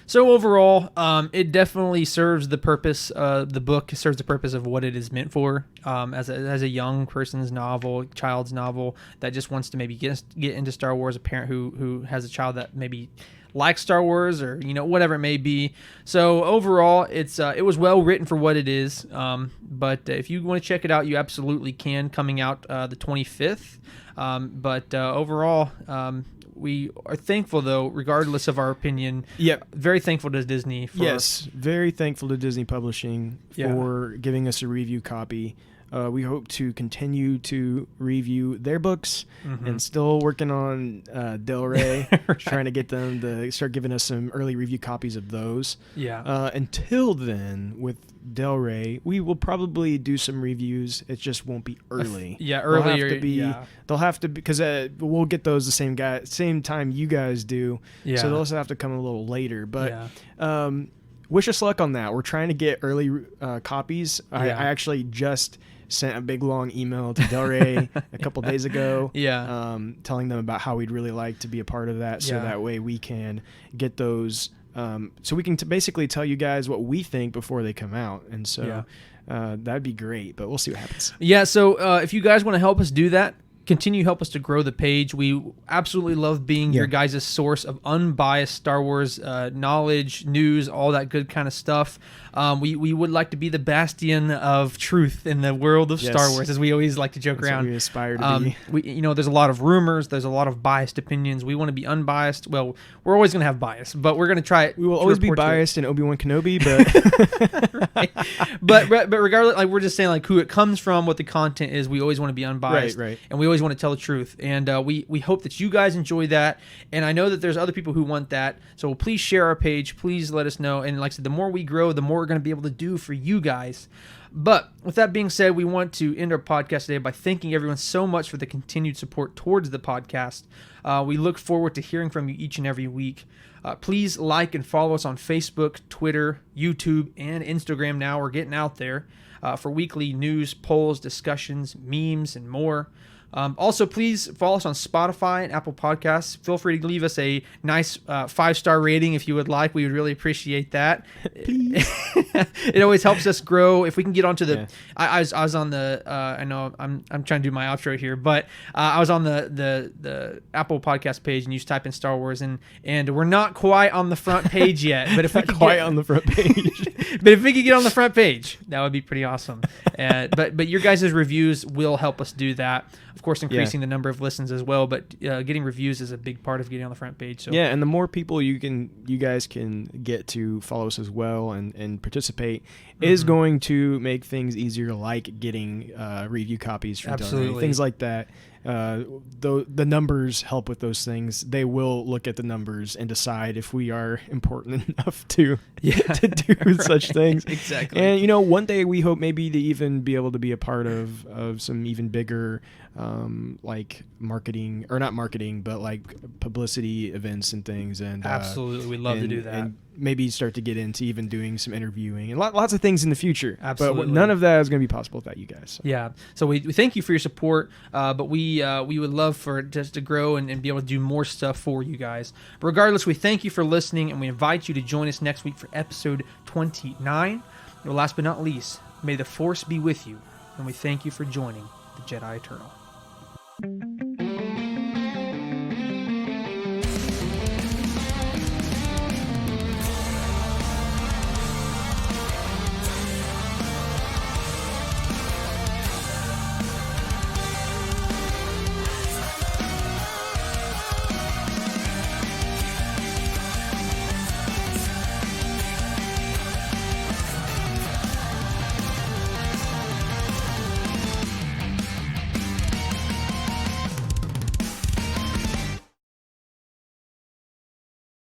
So overall, it definitely serves the purpose. The book serves the purpose of what it is meant for, as a young person's novel, child's novel that just wants to maybe get into Star Wars. A parent who has a child that maybe likes Star Wars or whatever it may be. So overall, it was well written for what it is. But if you want to check it out, you absolutely can. Coming out the 25th. But overall. We are thankful, though, regardless of our opinion. Yep. Very thankful to Disney. Very thankful to Disney Publishing for giving us a review copy. We hope to continue to review their books and still working on Del Rey, trying to get them to start giving us some early review copies of those. Yeah. Until then, with Del Rey, we will probably do some reviews. It just won't be early. Earlier. They'll have to be, because we'll get those the same time you guys do. Yeah. So they'll also have to come a little later. But wish us luck on that. We're trying to get early copies. I actually just sent a big long email to Del Rey a couple days ago, telling them about how we'd really like to be a part of that, so that way we can get those, so we can basically tell you guys what we think before they come out, and so that'd be great. But we'll see what happens. Yeah. So if you guys want to help us do that, continue to help us to grow the page. We absolutely love being your guys' source of unbiased Star Wars knowledge, news, all that good kind of stuff. We would like to be the bastion of truth in the world of Star Wars, as we always like to joke around. What we aspire to be. There's a lot of rumors. There's a lot of biased opinions. We want to be unbiased. Well, we're always going to have bias, but we're going to try it. We will always be biased in Obi-Wan Kenobi, but but regardless, like, we're just saying, like, who it comes from, what the content is. We always want to be unbiased, right. And we always want to tell the truth. And we hope that you guys enjoy that. And I know that there's other people who want that. So please share our page. Please let us know. And like I said, the more we grow, the more we're going to be able to do for you guys. But with that being said, we want to end our podcast today by thanking everyone so much for the continued support towards the podcast. We look forward to hearing from you each and every week. Please like and follow us on Facebook, Twitter, YouTube, and Instagram now. We're getting out there for weekly news, polls, discussions, memes, and more. Also, please follow us on Spotify and Apple Podcasts. Feel free to leave us a nice 5-star rating if you would like. We would really appreciate that. It always helps us grow. If we can get onto the, I was on the. I know I'm trying to do my outro here, but I was on the Apple Podcast page, and you just type in Star Wars, and we're not quite on the front page yet. But if we could quite on the front page, but if we could get on the front page, that would be pretty awesome. But your guys' reviews will help us do that. Of course, increasing the number of listens as well, but getting reviews is a big part of getting on the front page. So and the more people you guys can get to follow us as well and participate is going to make things easier, like getting review copies from Del Rey, things like that. The numbers help with those things. They will look at the numbers and decide if we are important enough to do such things. Exactly. And one day we hope maybe to even be able to be a part of some even bigger like marketing, or not marketing, but like publicity events and things. And absolutely, we'd love to do that. And maybe start to get into even doing some interviewing and lots of things in the future. Absolutely. But none of that is going to be possible without you guys. So. Yeah. So we thank you for your support, but we would love for it just to grow and be able to do more stuff for you guys. But regardless, we thank you for listening, and we invite you to join us next week for episode 29. And last but not least, may the Force be with you, and we thank you for joining the Jedi Eternal.